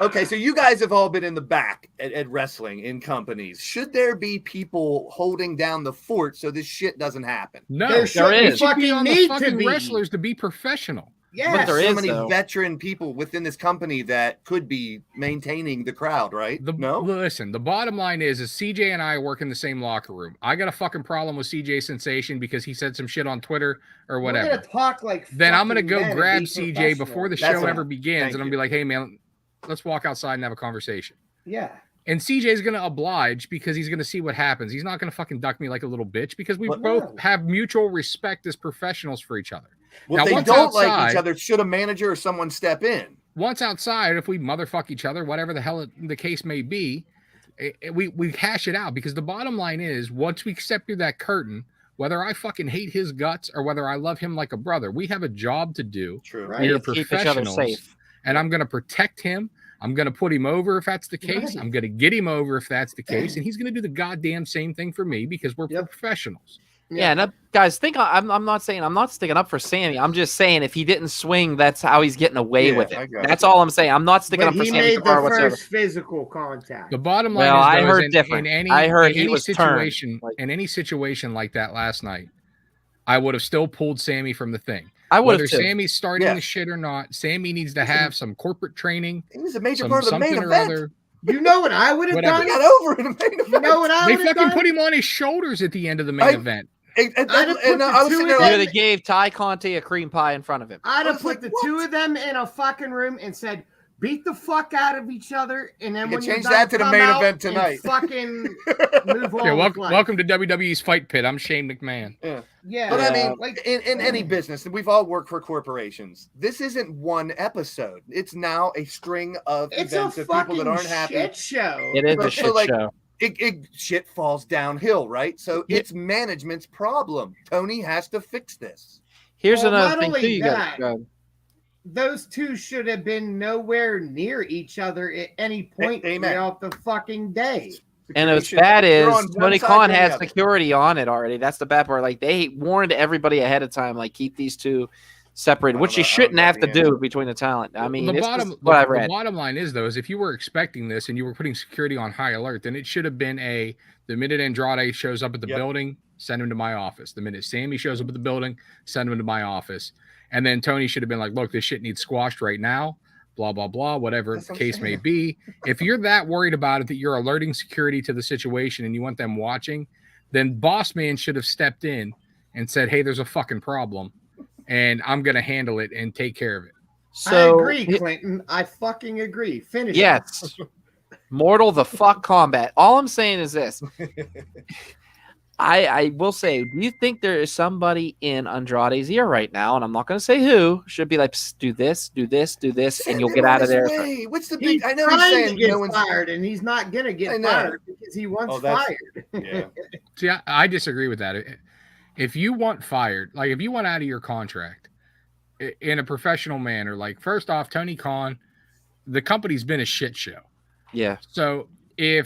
Okay, so you guys have all been in the back at wrestling in companies. Should there be people holding down the fort so this shit doesn't happen? No, there is. Should be on the fucking wrestlers to be professional. Yeah, but there is so many veteran people within this company that could be maintaining the crowd, right? Listen, the bottom line is CJ and I work in the same locker room. I got a fucking problem with CJ Sensation because he said some shit on Twitter or whatever. We're gonna talk like then I'm gonna go grab CJ before the show ever begins, and I'm gonna be like, hey man, let's walk outside and have a conversation. Yeah. And CJ's going to oblige because he's going to see what happens. He's not going to fucking duck me like a little bitch because we both have mutual respect as professionals for each other. Well, if they don't like each other, should a manager or someone step in? Once outside, if we motherfuck each other, whatever the hell the case may be, we hash it out, because the bottom line is, once we step through that curtain, whether I fucking hate his guts or whether I love him like a brother, we have a job to do. True. Right. We are professionals. Safe. And I'm going to protect him. I'm going to put him over if that's the case. Right. I'm going to get him over if that's the case. And he's going to do the goddamn same thing for me because we're professionals. Yeah, and guys, I'm not saying I'm not sticking up for Sammy. I'm just saying if he didn't swing, that's how he's getting away with it. That's all I'm saying. I'm not sticking up for Sammy. He made the first physical contact. The bottom line is, I heard different. I heard he was situation in any situation like that last night, I would have still pulled Sammy from the thing. I would have. Whether Sammy's starting the shit or not, Sammy needs to have some corporate training. He was a major part of the main event. You know what I would have done? He got over in the main event. You know what I would have done? They fucking put him on his shoulders at the end of the main event. I was sitting there they gave Ty Conti a cream pie in front of him. I'd have put the two of them in a fucking room and said, beat the fuck out of each other, and then when you change that to the main event tonight. Fucking move welcome to WWE's Fight Pit. I'm Shane McMahon. Yeah. But I mean, like in any business, and we've all worked for corporations. This isn't one episode. It's now a string of events of people that aren't happy. Shit show. It is a shit show. Shit falls downhill, right? So it's management's problem. Tony has to fix this. Here's another thing too. You got. Those two should have been nowhere near each other at any point throughout the fucking day. And what's bad is Tony Khan has security on it already. That's the bad part. Like, they warned everybody ahead of time, like, keep these two separated, which you shouldn't have to do between the talent. I mean, the bottom line is, though, is if you were expecting this and you were putting security on high alert, then it should have been the minute Andrade shows up at the building, send him to my office. The minute Sammy shows up at the building, send him to my office. And then Tony should have been like, look, this shit needs squashed right now, blah, blah, blah, whatever the case may be. If you're that worried about it, that you're alerting security to the situation and you want them watching, then Boss Man should have stepped in and said, hey, there's a fucking problem, and I'm going to handle it and take care of it. So, I agree, Clinton. I fucking agree. Finish. Yes. Mortal the fuck combat. All I'm saying is this. I will say, do you think there is somebody in Andrade's ear right now, and I'm not going to say who, should be like, do this, and you'll get out of there? What's the big? I know he's saying no one's fired, and he's not going to get fired because he wants fired. Yeah. See, I disagree with that. If you want fired, like if you want out of your contract in a professional manner, like first off, Tony Khan, the company's been a shit show. Yeah. So if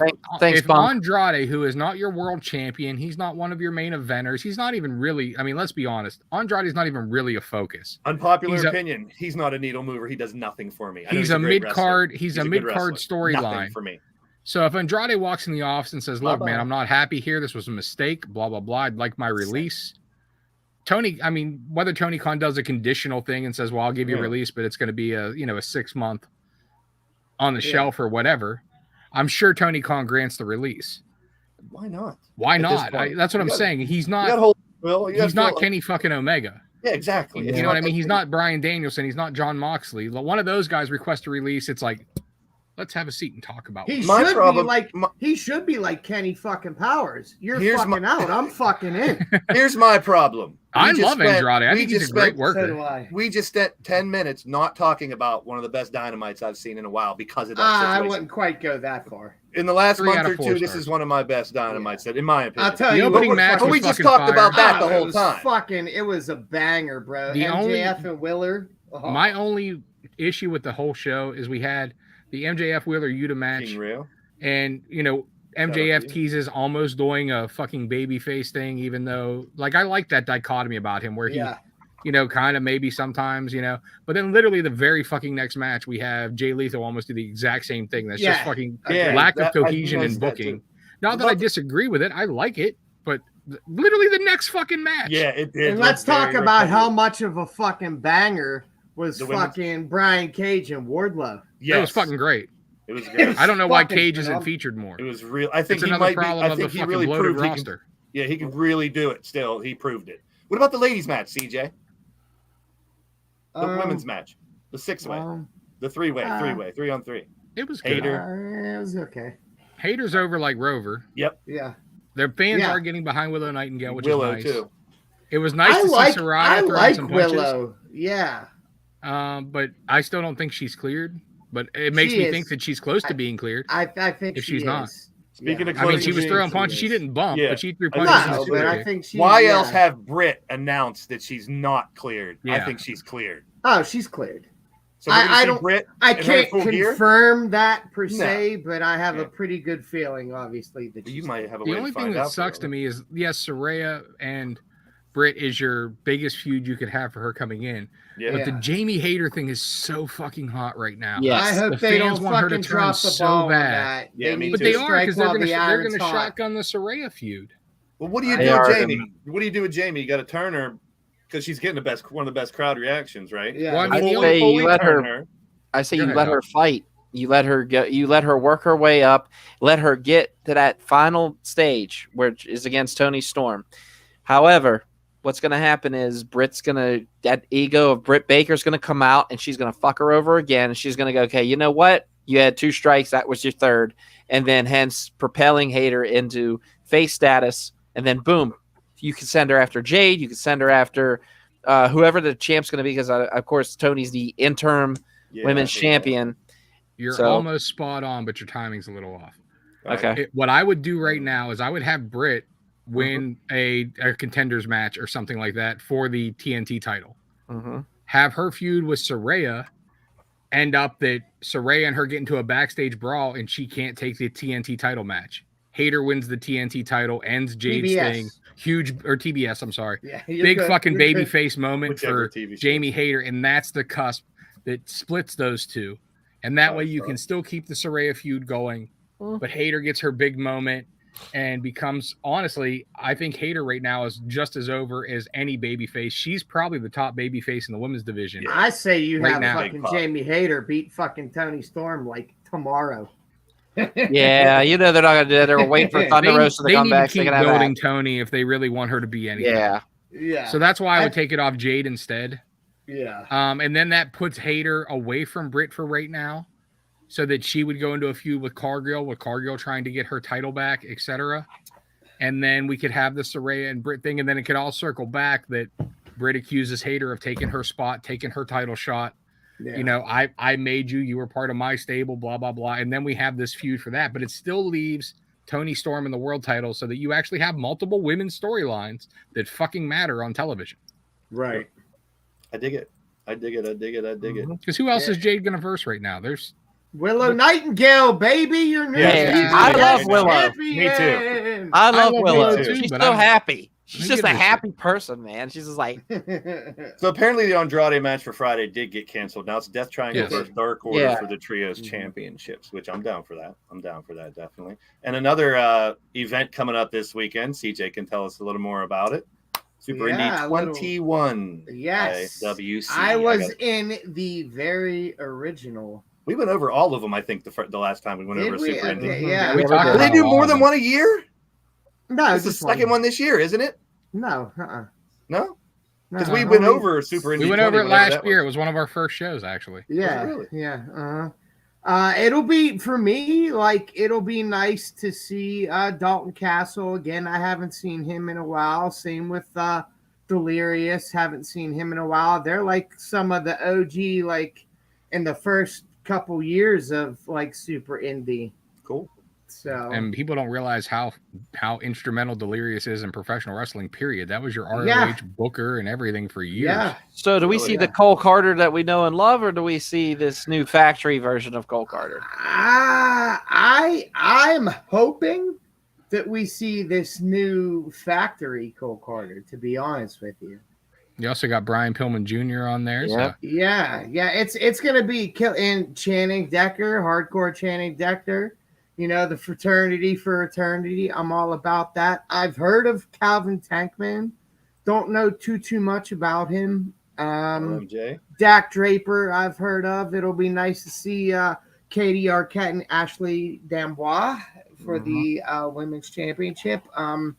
Andrade, who is not your world champion, he's not one of your main eventers, he's not even really, I mean, let's be honest, Andrade's not even really a focus. Unpopular opinion. He's not a needle mover. He does nothing for me. He's a mid-card storyline for me. So if Andrade walks in the office and says, look, man, I'm not happy here, this was a mistake, blah, blah, blah, I'd like my release. Tony, I mean, whether Tony Khan does a conditional thing and says, well, I'll give you a release, but it's going to be a 6 month on the shelf or whatever, I'm sure Tony Khan grants the release. Why not? Why not? That's what I'm saying. He's not. He's not Kenny fucking Omega. Yeah, exactly. You know what I mean? He's not Bryan Danielson. He's not John Moxley. One of those guys requests a release. It's like, let's have a seat and talk about it. He should be like Kenny fucking Powers. You're fucking out. I'm fucking in. Here's my problem. I love Andrade. I think he's a great worker. So we just spent 10 minutes not talking about one of the best Dynamites I've seen in a while because of that situation. I wouldn't quite go that far. In the last month or two, this is one of my best Dynamites, in my opinion. I'll tell you, we just talked about that the whole time. It was a banger, bro. MJF and Wheeler. Oh. My only issue with the whole show is we had the MJF Wheeler Yuta match, and MJF teases almost doing a fucking babyface thing, even though, like, I like that dichotomy about him where he, kind of maybe sometimes, but then literally the very fucking next match we have Jay Lethal almost do the exact same thing. That's just fucking lack of cohesion and booking. Not that I disagree with it, I like it, but literally the next fucking match. Yeah, it did. And let's talk about how much of a fucking banger was fucking Brian Cage and Wardlow. Yeah, it was fucking great. It was great. I don't know why Cage isn't featured more. It was real. I think it's another problem of the fucking really bloated roster. He can really do it. Still, he proved it. What about the ladies' match, CJ? The women's match, the 6-way, the 3-way, 3-on-3. It was good. It was okay. Hater's over like Rover. Yep. Yeah. Their fans are getting behind Willow Nightingale, which Willow is nice. Too. It was nice to see Saraya throwing some punches. Willow. Yeah. But I still don't think she's cleared. But it makes me think that she's close to being cleared. I think if she's not. Speaking of, I mean, she was throwing punches. She didn't bump, but she threw punches. No, but I think she. Why else have Britt announced that she's not cleared? Yeah. I think she's cleared. Oh, she's cleared. So I don't. Britt I can't confirm that per se, but I have a pretty good feeling, obviously, that you might have a. The only thing that sucks to me is Saraya and Britt is your biggest feud you could have for her coming in. Yeah. But the Jamie Hayter thing is so fucking hot right now. Yes. I hope they don't fucking drop the ball bad. Yeah, but they are, because they're going to shotgun the Saraya feud. Well, what do you do with Jamie? What do you do with Jamie? You got to turn her because she's getting one of the best crowd reactions, right? Yeah. Well, I say you let her. I say you let her fight. You let her go. You let her work her way up. Let her get to that final stage, which is against Toni Storm. However, what's going to happen is that ego of Britt Baker's going to come out and she's going to fuck her over again. And she's going to go, okay, you know what? You had 2 strikes. That was your third. And then hence propelling Hayter into face status. And then boom, you can send her after Jade. You can send her after whoever the champ's going to be, because of course Tony's the interim women's champion. You're almost spot on, but your timing's a little off. Okay. What I would do right now is I would have Britt win a contenders match or something like that for the TNT title. Have her feud with Saraya, end up that Saraya and her get into a backstage brawl and she can't take the TNT title match. Hayter wins the TNT title, ends Jade's thing. Huge, or TBS, I'm sorry. Yeah, big good. Fucking babyface moment for Jamie Hayter, and that's the cusp that splits those two. And that way you can still keep the Saraya feud going, but Hayter gets her big moment and becomes, honestly, I think Hayter right now is just as over as any babyface. She's probably the top babyface in the women's division. Yeah. I say you have fucking Jamie Hayter beat fucking Tony Storm like tomorrow. Yeah, you know they're not gonna do that. They're waiting for Thunder Rosa to come back. They need to keep building Tony if they really want her to be anything. Yeah. So that's why I would take it off Jade instead. Yeah. And then that puts Hayter away from Britt for right now, so that she would go into a feud with Cargill trying to get her title back, etc. And then we could have the Saraya and Britt thing, and then it could all circle back that Britt accuses Hayter of taking her spot, taking her title shot. Yeah. You know, I made you. You were part of my stable, blah, blah, blah. And then we have this feud for that. But it still leaves Tony Storm in the world title so that you actually have multiple women's storylines that fucking matter on television. Right. I dig it. Because who else is Jade going to verse right now? There's Willow Nightingale, baby. You're new. I love Willow. Me too. I love Willow. She's so happy. She's just a happy person, man. She's just like. So apparently the Andrade match for Friday did get canceled. Now it's Death Triangle versus Dark Order for the Trios Championships, which I'm down for that. Definitely. And another event coming up this weekend. CJ can tell us a little more about it. Super Indy 21. Yes. WC. I was in the very original. We went over all of them, I think, the last time we went over Super Indy. Yeah. Do they do more than one a year? No, it's the second one this year, isn't it? No, No? Because we went over Super Indy. We went over it last year. It was one of our first shows, actually. Yeah, really? Yeah. It'll be, for me, it'll be nice to see Dalton Castle again. I haven't seen him in a while. Same with Delirious. Haven't seen him in a while. They're like some of the OG, in the first couple years of Super Indy. Cool. So, and people don't realize how instrumental Delirious is in professional wrestling, period. That was your ROH booker and everything for years. Yeah. So do we see the Cole Carter that we know and love, or do we see this new factory version of Cole Carter? I'm hoping that we see this new factory Cole Carter, to be honest with you. You also got Brian Pillman Jr. on there. Yeah. So. Yeah. It's going to be and Channing Decker, hardcore Channing Decker. You know, the fraternity for eternity. I'm all about that. I've heard of Calvin Tankman. Don't know too much about him. Dak Draper, I've heard of. It'll be nice to see Katie Arquette and Ashley Dambois for the women's championship. And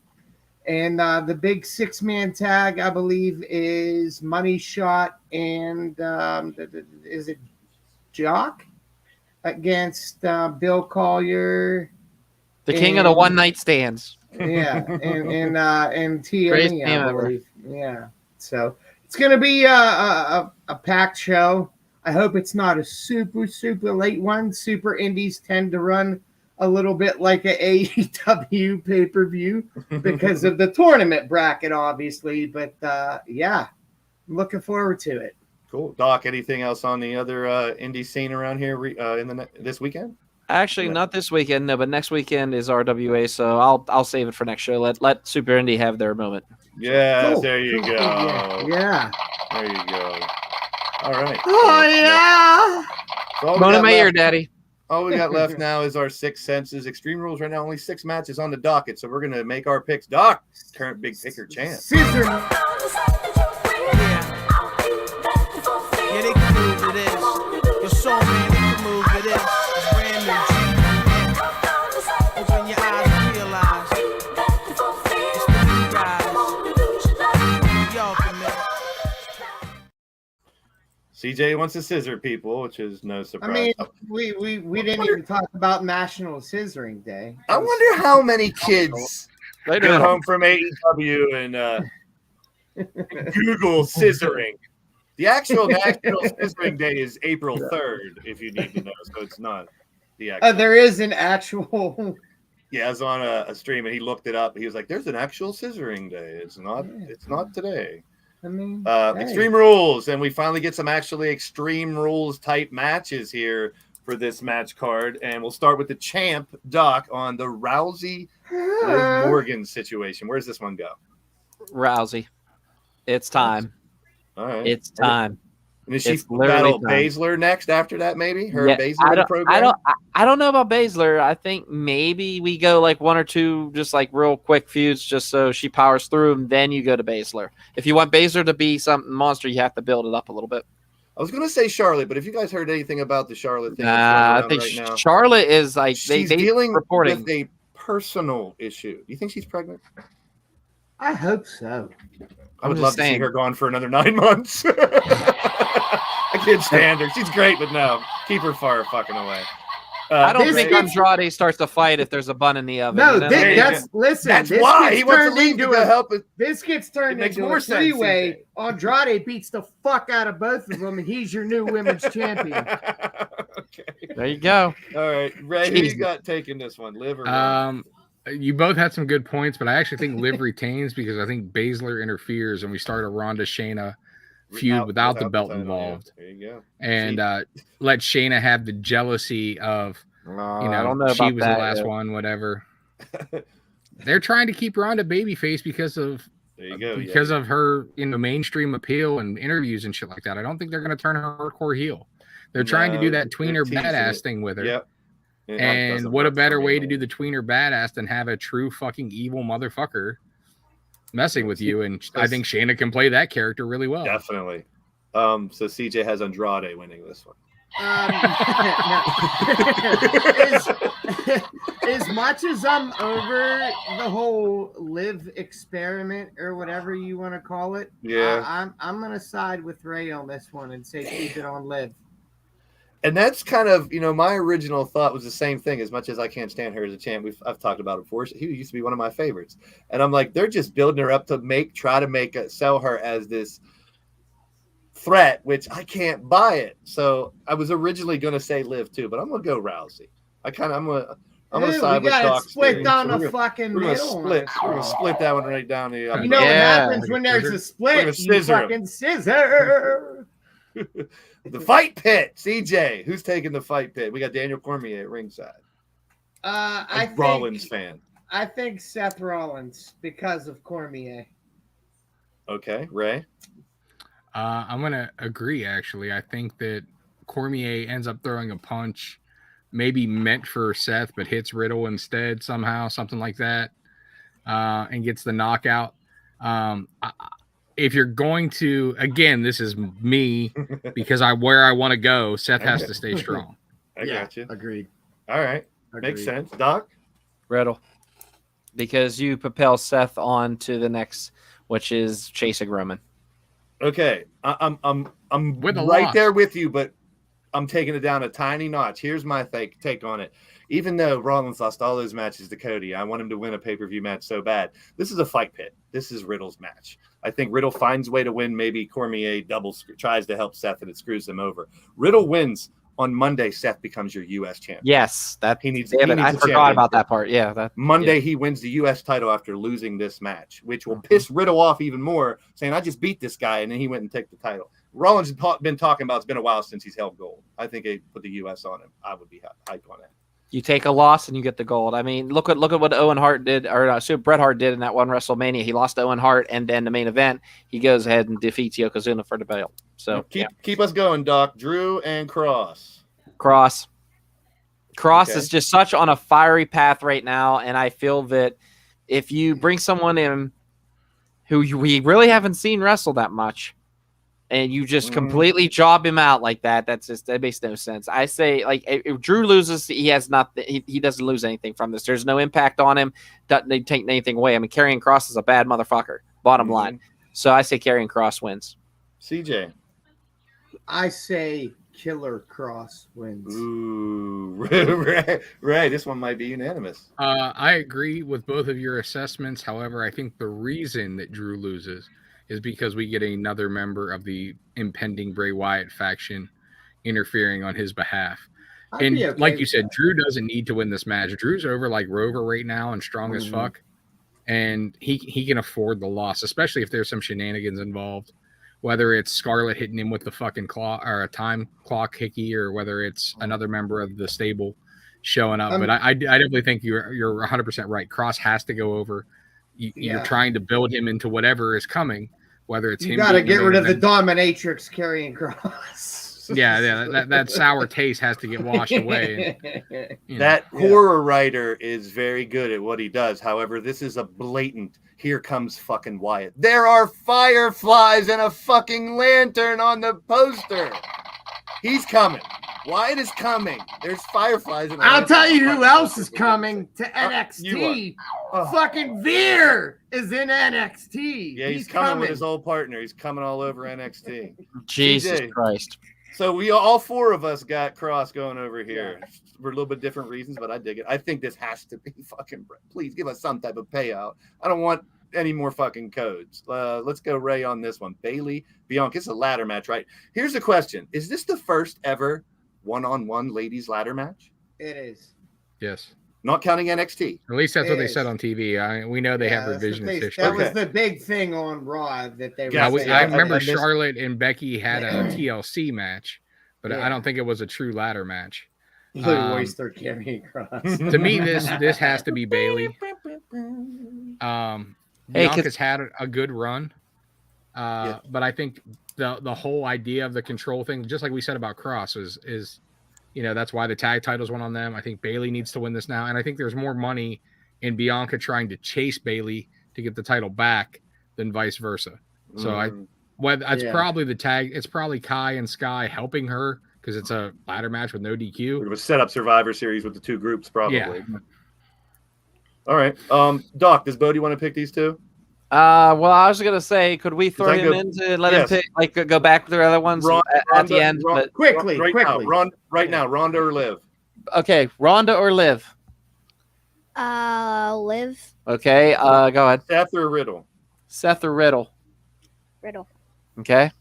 the big 6-man tag, I believe, is Money Shot and is it Jock? Against Bill Collier, the king of the one night stands. Yeah, and TNE, I believe. Yeah, so it's gonna be a packed show. I hope it's not a super late one. Super Indies tend to run a little bit like a AEW pay-per-view because of the tournament bracket, obviously. But yeah, I'm looking forward to it. Cool. Doc, anything else on the other indie scene around here this weekend? Actually, not this weekend, no, but next weekend is RWA, so I'll save it for next show. Let Super Indie have their moment. Yeah, cool. There you go. Yeah. There you go. All right. Oh, yeah. So Mona Mayer, Daddy. All we got left now is our 6 senses. Extreme Rules right now, only 6 matches on the docket, so we're going to make our picks. Doc, current big picker champ. Scissor. Yeah, they can move to this. Your soul man, they can move to this. It's brand new. Open your eyes and realize it's the new guys. Y'all can CJ wants to scissor people, which is no surprise. I mean, we didn't even talk about National Scissoring Day. I wonder how many kids go home from AEW and Google scissoring. The actual National Scissoring Day is April 3rd, if you need to know. So it's not the actual. There is an actual. Yeah, I was on a stream and he looked it up. He was like, "There's an actual scissoring day. It's not. Yeah. It's not today." I mean, Extreme Rules, and we finally get some actually Extreme Rules type matches here for this match card, and we'll start with the champ Doc on the Rousey Liv Morgan situation. Where's this one go? Rousey, it's time. All right, it's time. And is she battle Baszler next after that? Maybe her Baszler program. I don't know about Baszler. I think maybe we go like one or two, just like real quick feuds, just so she powers through, and then you go to Baszler. If you want Baszler to be something monster, you have to build it up a little bit. I was gonna say Charlotte, but if you guys heard anything about the Charlotte thing, I think right now, Charlotte is like she's dealing with a personal issue. Do you think she's pregnant? I hope so. I would love to see her gone for another 9 months. I can't stand her. She's great, but no, keep her far fucking away. I don't think Andrade starts to fight if there's a bun in the oven. No, that's why he wants to leave to help. This gets turned into a three-way. Andrade beats the fuck out of both of them, and he's your new women's champion. Okay, there you go. All right, Ray, who you got taking this one, Liv or you both had some good points, but I actually think Liv retains because I think Baszler interferes and we start a Ronda Shayna feud without the belt involved. There you go. And let Shayna have the jealousy of, I don't know she was the last one, whatever. They're trying to keep Ronda babyface because of of her mainstream appeal and interviews and shit like that. I don't think they're going to turn her hardcore heel. They're trying to do that tweener badass thing with her. Yep. And what a better way to do the tweener badass than have a true fucking evil motherfucker messing with you, and I think Shayna can play that character really well. Definitely. So CJ has Andrade winning this one. As much as I'm over the whole Liv experiment or whatever you want to call it, I'm gonna side with Ray on this one and say keep it on Liv. And that's kind of, my original thought was the same thing. As much as I can't stand her as a champ, I've talked about it before. He used to be one of my favorites, and I'm like, they're just building her up to sell her as this threat, which I can't buy it. So I was originally going to say Liv too, but I'm going to go Rousey. I'm going to side with Doc. Split down the fucking middle. We're going to split that one right down the. You know what happens when there's a split? You fucking scissor. The fight pit, CJ. Who's taking the fight pit? We got Daniel Cormier at ringside. I think Rollins fan. I think Seth Rollins because of Cormier. Okay, Ray. I'm gonna agree. Actually, I think that Cormier ends up throwing a punch, maybe meant for Seth, but hits Riddle instead somehow, something like that, and gets the knockout. If you're going to, again, this is me because where I want to go, Seth has to stay strong. I got you. Agreed. All right. Makes sense. Doc? Riddle. Because you propel Seth on to the next, which is chasing Roman. Okay. I'm right there with you, but I'm taking it down a tiny notch. Here's my take on it. Even though Rollins lost all those matches to Cody, I want him to win a pay-per-view match so bad. This is a fight pit. This is Riddle's match. I think Riddle finds a way to win. Maybe Cormier tries to help Seth and it screws him over. Riddle wins on Monday. Seth becomes your U.S. champion. Yes, he needs. I forgot about that part. Yeah, Monday he wins the U.S. title after losing this match, which will piss Riddle off even more, saying I just beat this guy, and then he went and took the title. Rollins has been talking about it's been a while since he's held gold. I think they put the U.S. on him. I would be hyped on it. You take a loss and you get the gold. I mean, look at what Owen Hart did, or Bret Hart did in that one WrestleMania. He lost to Owen Hart, and then the main event, he goes ahead and defeats Yokozuna for the belt. So keep us going, Doc. Drew and Cross. Cross is just such on a fiery path right now, and I feel that if you bring someone in who we really haven't seen wrestle that much, and you just completely job him out like that, that makes no sense. I say, like, if Drew loses, he doesn't lose anything from this. There's no impact on him. Doesn't take anything away. I mean, Karrion Kross is a bad motherfucker, bottom line. So I say Karrion Kross wins. CJ. I say Killer Cross wins. Ooh, Ray, this one might be unanimous. I agree with both of your assessments. However, I think the reason that Drew loses is because we get another member of the impending Bray Wyatt faction interfering on his behalf. And like you said, Drew doesn't need to win this match. Drew's over like Rover right now and strong as fuck. And he can afford the loss, especially if there's some shenanigans involved. Whether it's Scarlett hitting him with the fucking claw or a time clock hickey, or whether it's another member of the stable showing up. But I definitely think you're 100% right. Cross has to go over. You're trying to build him into whatever is coming, whether it's him. You got to get rid of the dominatrix carrying Cross. That sour taste has to get washed away. And, that horror writer is very good at what he does. However, this is a blatant, here comes fucking Wyatt. There are fireflies and a fucking lantern on the poster. He's coming. Wyatt is coming. There's fireflies. I'll tell you who else is coming to NXT. Fucking Veer is in NXT. Yeah, he's coming with his old partner. He's coming all over NXT. Jesus Christ. So we all four of us got Cross going over here for a little bit different reasons, but I dig it. I think this has to be fucking. Please give us some type of payout. I don't want any more fucking codes. Let's go Ray on this one. Bailey, Bianca. It's a ladder match, right? Here's the question: is this the first ever one-on-one ladies ladder match? It is. Yes. Not counting NXT. At least that's what they said on TV. We know they have revisionist history. That was the big thing on Raw that they were I remember Charlotte and Becky had a TLC match, but I don't think it was a true ladder match. Oyster carrying Cross. To me, this has to be Bailey. Bianca's had a good run, but I think the whole idea of the control thing, just like we said about Cross, is that's why the tag titles went on them. I think Bailey needs to win this now, and I think there's more money in Bianca trying to chase Bailey to get the title back than vice versa. So it's probably the tag. It's probably Kai and Sky helping her because it's a ladder match with no DQ. It was set up Survivor Series with the two groups, probably. Yeah. All right. Doc, does Bodie want to pick these two? Well, I was gonna say, could we throw him in to let him pick, go back to the other ones at the end? But quickly. Now, Ronda or Liv? Okay, Ronda or Liv? Liv. Okay, go ahead. Seth or Riddle? Seth or Riddle? Riddle. Okay,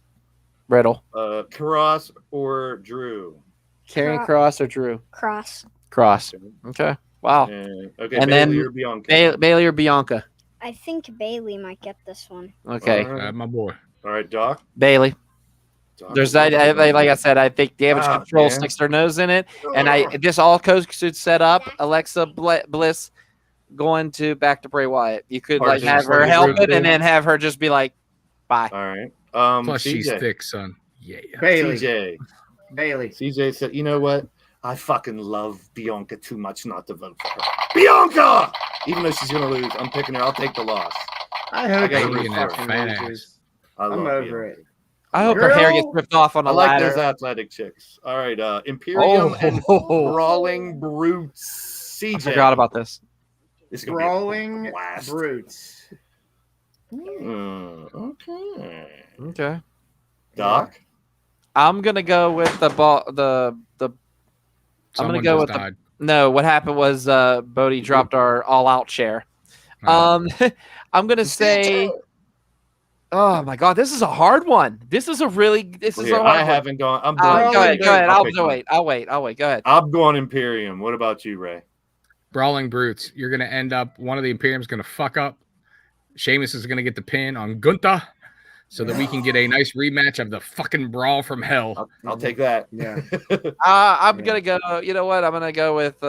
Riddle. Cross or Drew? Karrion Kross or Drew? Cross. Okay. Wow. Okay, and Bailey or Bianca? Bailey or Bianca? I think Bailey might get this one. Okay. My boy. All right, Doc? Bailey. There's like I said, I think Damage Control sticks their nose in it, and this all should set up Alexa Bliss going back to Bray Wyatt. You could have her help it, and then have her just be like, "Bye." All right. Plus, she's thick, son. Yeah. Bailey. CJ said, "You know what? I fucking love Bianca too much not to vote for her. Bianca, even though she's gonna lose, I'm picking her. I'll take the loss. I hope Bailey and that fat ass. I'm over it. I hope her hair gets ripped off on a ladder. I like those athletic chicks. All right, Imperium and Brawling Brutes. CJ. I forgot about this. Brawling Brutes. Okay. Doc. I'm gonna go with the. I'm gonna go with no. What happened was Bodie dropped our all-out chair. I'm gonna say. Oh my God, this is a hard one. This is a hard I haven't gone. I'm going. Go ahead. I'll wait. Go ahead. I'm going Imperium. What about you, Ray? Brawling Brutes. You're gonna end up. One of the Imperium's gonna fuck up. Sheamus is gonna get the pin on Gunther, so that we can get a nice rematch of the fucking Brawl from Hell. I'll take that. Yeah. I'm gonna go. You know what? I'm gonna go with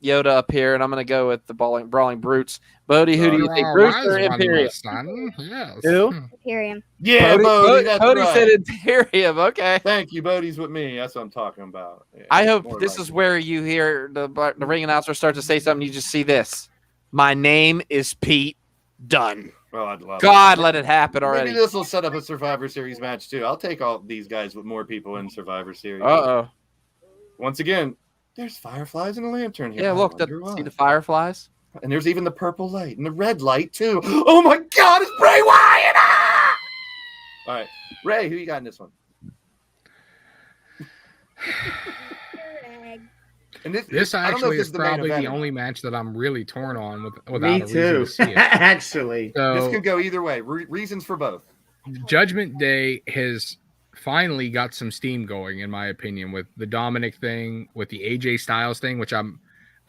Yoda up here, and I'm gonna go with the Brawling Brutes. Bodie, who do you think? Brutes or Imperium? Yes. Who? Imperium. Yeah, Bodie. Bodie said Imperium. Okay. Thank you. Bodie's with me. That's what I'm talking about. Yeah, I hope this is where you hear the ring announcer start to say something. You just see this. My name is Pete Dunne. Oh, I'd love God, let it happen already. Maybe this will set up a Survivor Series match too. I'll take all these guys with more people in Survivor Series. Uh-oh. Once again, there's fireflies and a lantern here. Yeah, look, see the fireflies? And there's even the purple light and the red light too. Oh my God, it's Bray Wyatt! Ah! All right, Ray, who you got in this one? And this actually is probably the only match that I'm really torn on without a reason to see it. Actually, so, this could go either way. Reasons for both. Judgment Day has finally got some steam going, in my opinion, with the Dominic thing, with the AJ Styles thing, which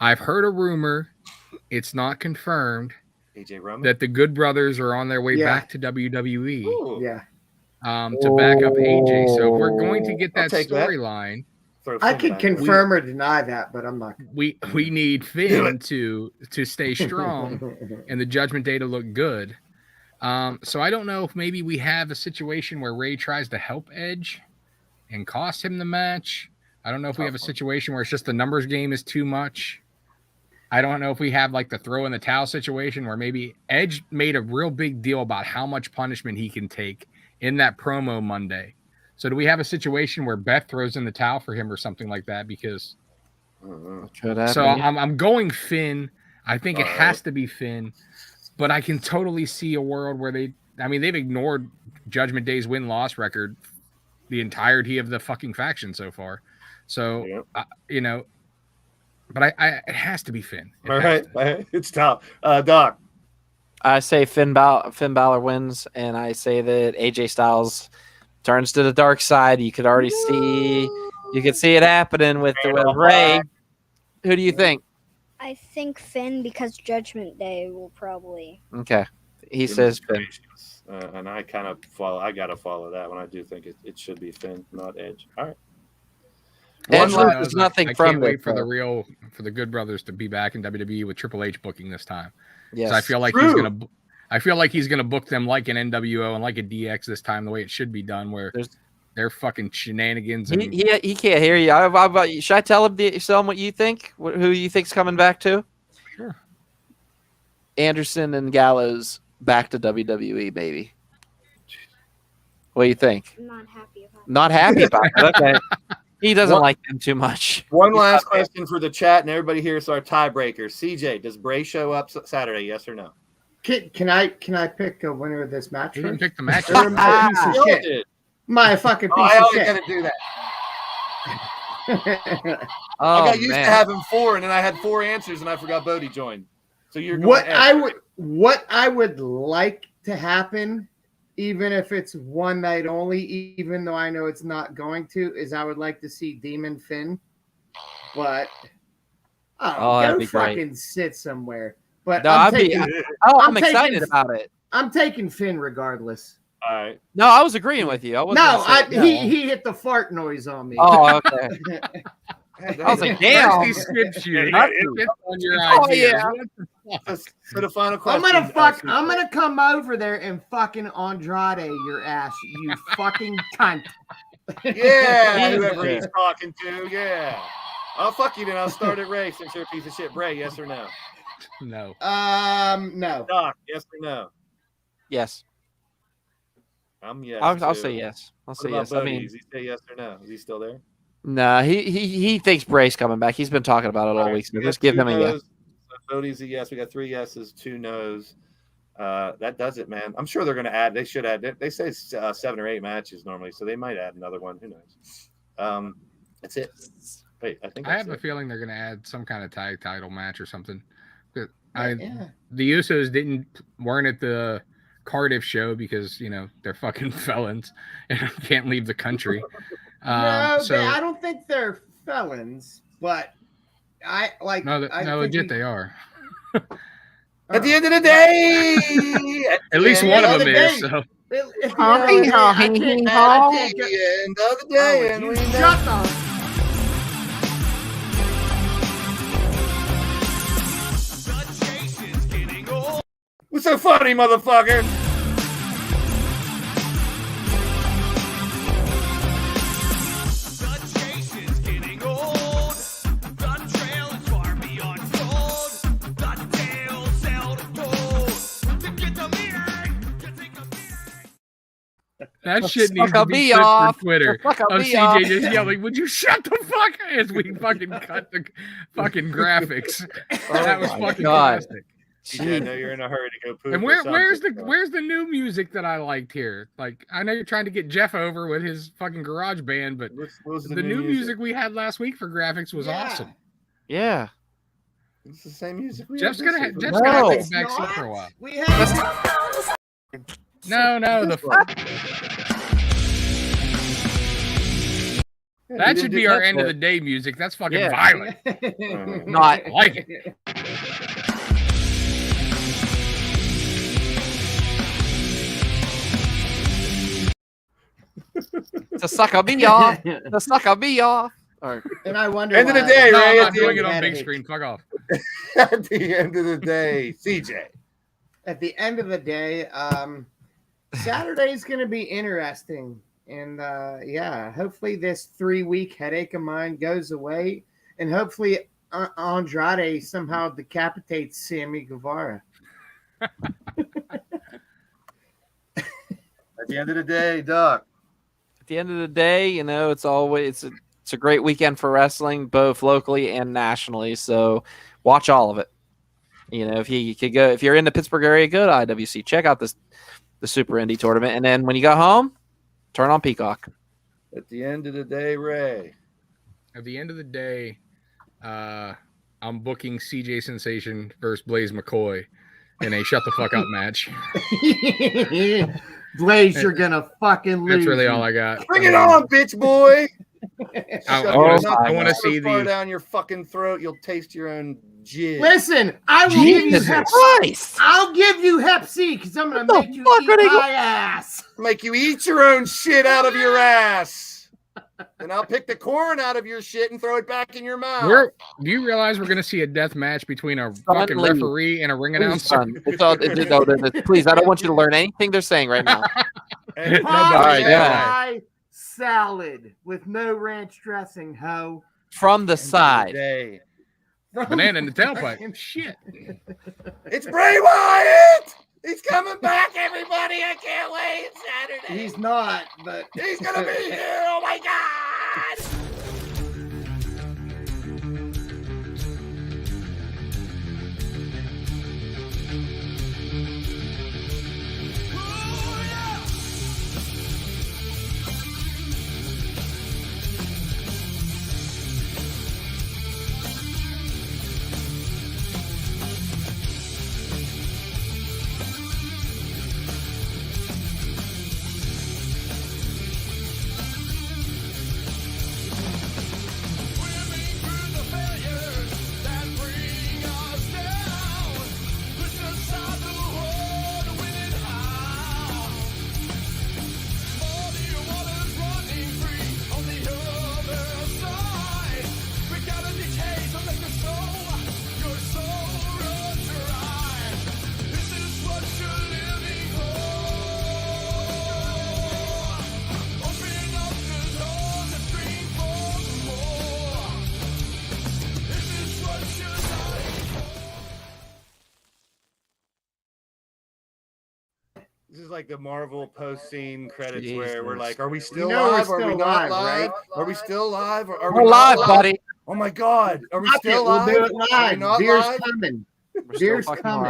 I've heard a rumor, it's not confirmed, AJ Roman, that the Good Brothers are on their way back to WWE. Ooh. Yeah. To back up AJ. So if we're going to get that storyline, I can confirm or deny that, but I'm not. We need Finn to stay strong and the Judgment Day to look good. So I don't know if maybe we have a situation where Ray tries to help Edge and cost him the match. I don't know if we have a situation where it's just the numbers game is too much. I don't know if we have like the throw in the towel situation where maybe Edge made a real big deal about how much punishment he can take in that promo Monday. So do we have a situation where Beth throws in the towel for him or something like that? Because I'm going Finn. I think it has to be Finn, but I can totally see a world where they've ignored Judgment Day's win-loss record the entirety of the fucking faction so far. So, but it has to be Finn. All right. It's tough. Doc. I say Finn Balor wins, and I say that AJ Styles turns to the dark side. You could already see it happening with Ray. Who do you think? I think Finn, because Judgment Day will probably. Okay. He says Finn. And I kind of follow. I got to follow that one. I do think it should be Finn, not Edge. All right. Edge is nothing from can't wait for the Good Brothers to be back in WWE with Triple H booking this time. Yes. So I feel like he's gonna book them like an NWO and like a DX this time, the way it should be done, where they're fucking shenanigans. And he can't hear you. How about you? Should I tell him what you think? Who you think's coming back to? Sure. Anderson and Gallows back to WWE, baby. What do you think? I'm not happy about it. Not happy about it. Okay. He doesn't like them too much. One last question for the chat and everybody here is our tiebreaker. CJ, does Bray show up Saturday? Yes or no? Can I pick a winner of this match? You didn't pick the match. My fucking piece I of always shit. got to do that. I got used to having 4, and then I had 4 answers, and I forgot Bodie joined. So you're going what I would like to happen, even if it's one night only, even though I know it's not going to, is I would like to see Demon Finn. But go fucking sit somewhere. But no, I'm excited about it. I'm taking Finn regardless. All right. No, I was agreeing with you. He hit the fart noise on me. Oh, okay. I was like, damn. On your idea. For the final question, I'm gonna come over there and fucking Andrade your ass, you fucking cunt. Yeah, whoever he's talking to, yeah. I'll fuck you then. I'll start at Ray since you're a piece of shit. Bray, yes or no? No. No. Doc, yes or no? Yes. I'm yes. I'll say yes. I'll say yes. Bodie? Does he say yes or no? Is he still there? No, he thinks Bray's coming back. He's been talking about it all week. So just give him a yes. So Bodie's a yes. We got 3 yeses, 2 no's. That does it, man. I'm sure they're going to add. They should add. They say 7 or 8 matches normally, so they might add another one. Who knows? That's it. Wait, I have a feeling they're going to add some kind of tag title match or something. The Usos weren't at the Cardiff show because they're fucking felons and can't leave the country. I don't think they're felons, but I like. No, legit they are. At the end of the day, at least one of them is. So. At the end of the day, and we shut up. What's so funny, motherfucker? The chase is getting old. The trail is far beyond gold. The tale seldom told. To get the meaning, that shit needs to be off for Twitter. Of CJ just yelling, "Would you shut the fuck?" As we fucking cut the fucking graphics. That was fucking fantastic. TJ, I know you're in a hurry to go poop. And where's the new music that I liked here? Like, I know you're trying to get Jeff over with his fucking garage band, but what's the new music we had last week for graphics was awesome. Yeah. It's the same music. Jeff's gonna have to back seat for a while. That should be our end of the day music. That's fucking violent. Not I like it. To suck a me off. To suck a me off. And I wonder. End of the day, Ray. I'm not doing it on big screen. Fuck off. At the end of the day, CJ. At the end of the day, Saturday's going to be interesting. And hopefully this 3-week headache of mine goes away. And hopefully Andrade somehow decapitates Sammy Guevara. At the end of the day, Doc. At the end of the day, it's always it's a great weekend for wrestling, both locally and nationally. So watch all of it. If you're in the Pittsburgh area, go to IWC. Check out the Super Indie tournament, and then when you go home, turn on Peacock. At the end of the day, Ray. At the end of the day, I'm booking CJ Sensation versus Blaze McCoy in a shut the fuck up match. Blaze, you're gonna fucking lose. That's really all I got. Bring it on, bitch boy. I want to see far down your fucking throat. You'll taste your own jizz. Listen, I will give you Hep C. I'll give you Hep C because I'm gonna make you eat my ass. Make you eat your own shit out of your ass. And I'll pick the corn out of your shit and throw it back in your mouth. Do you realize we're going to see a death match between a fucking referee and a ring announcer? Please, I don't want you to learn anything they're saying right now. Pie salad with no ranch dressing, ho. From the side. Banana in the tailpipe. Shit. It's Bray Wyatt! He's coming back, everybody! I can't wait! It's Saturday. He's not, but he's gonna be here! Oh my God! This is like the Marvel post-scene credits where we're like, are we still live? Are we not live? Right? Are we still live? We're live, buddy. Oh my God. Are we still live? We'll do it live. Beer's coming. Beer's coming.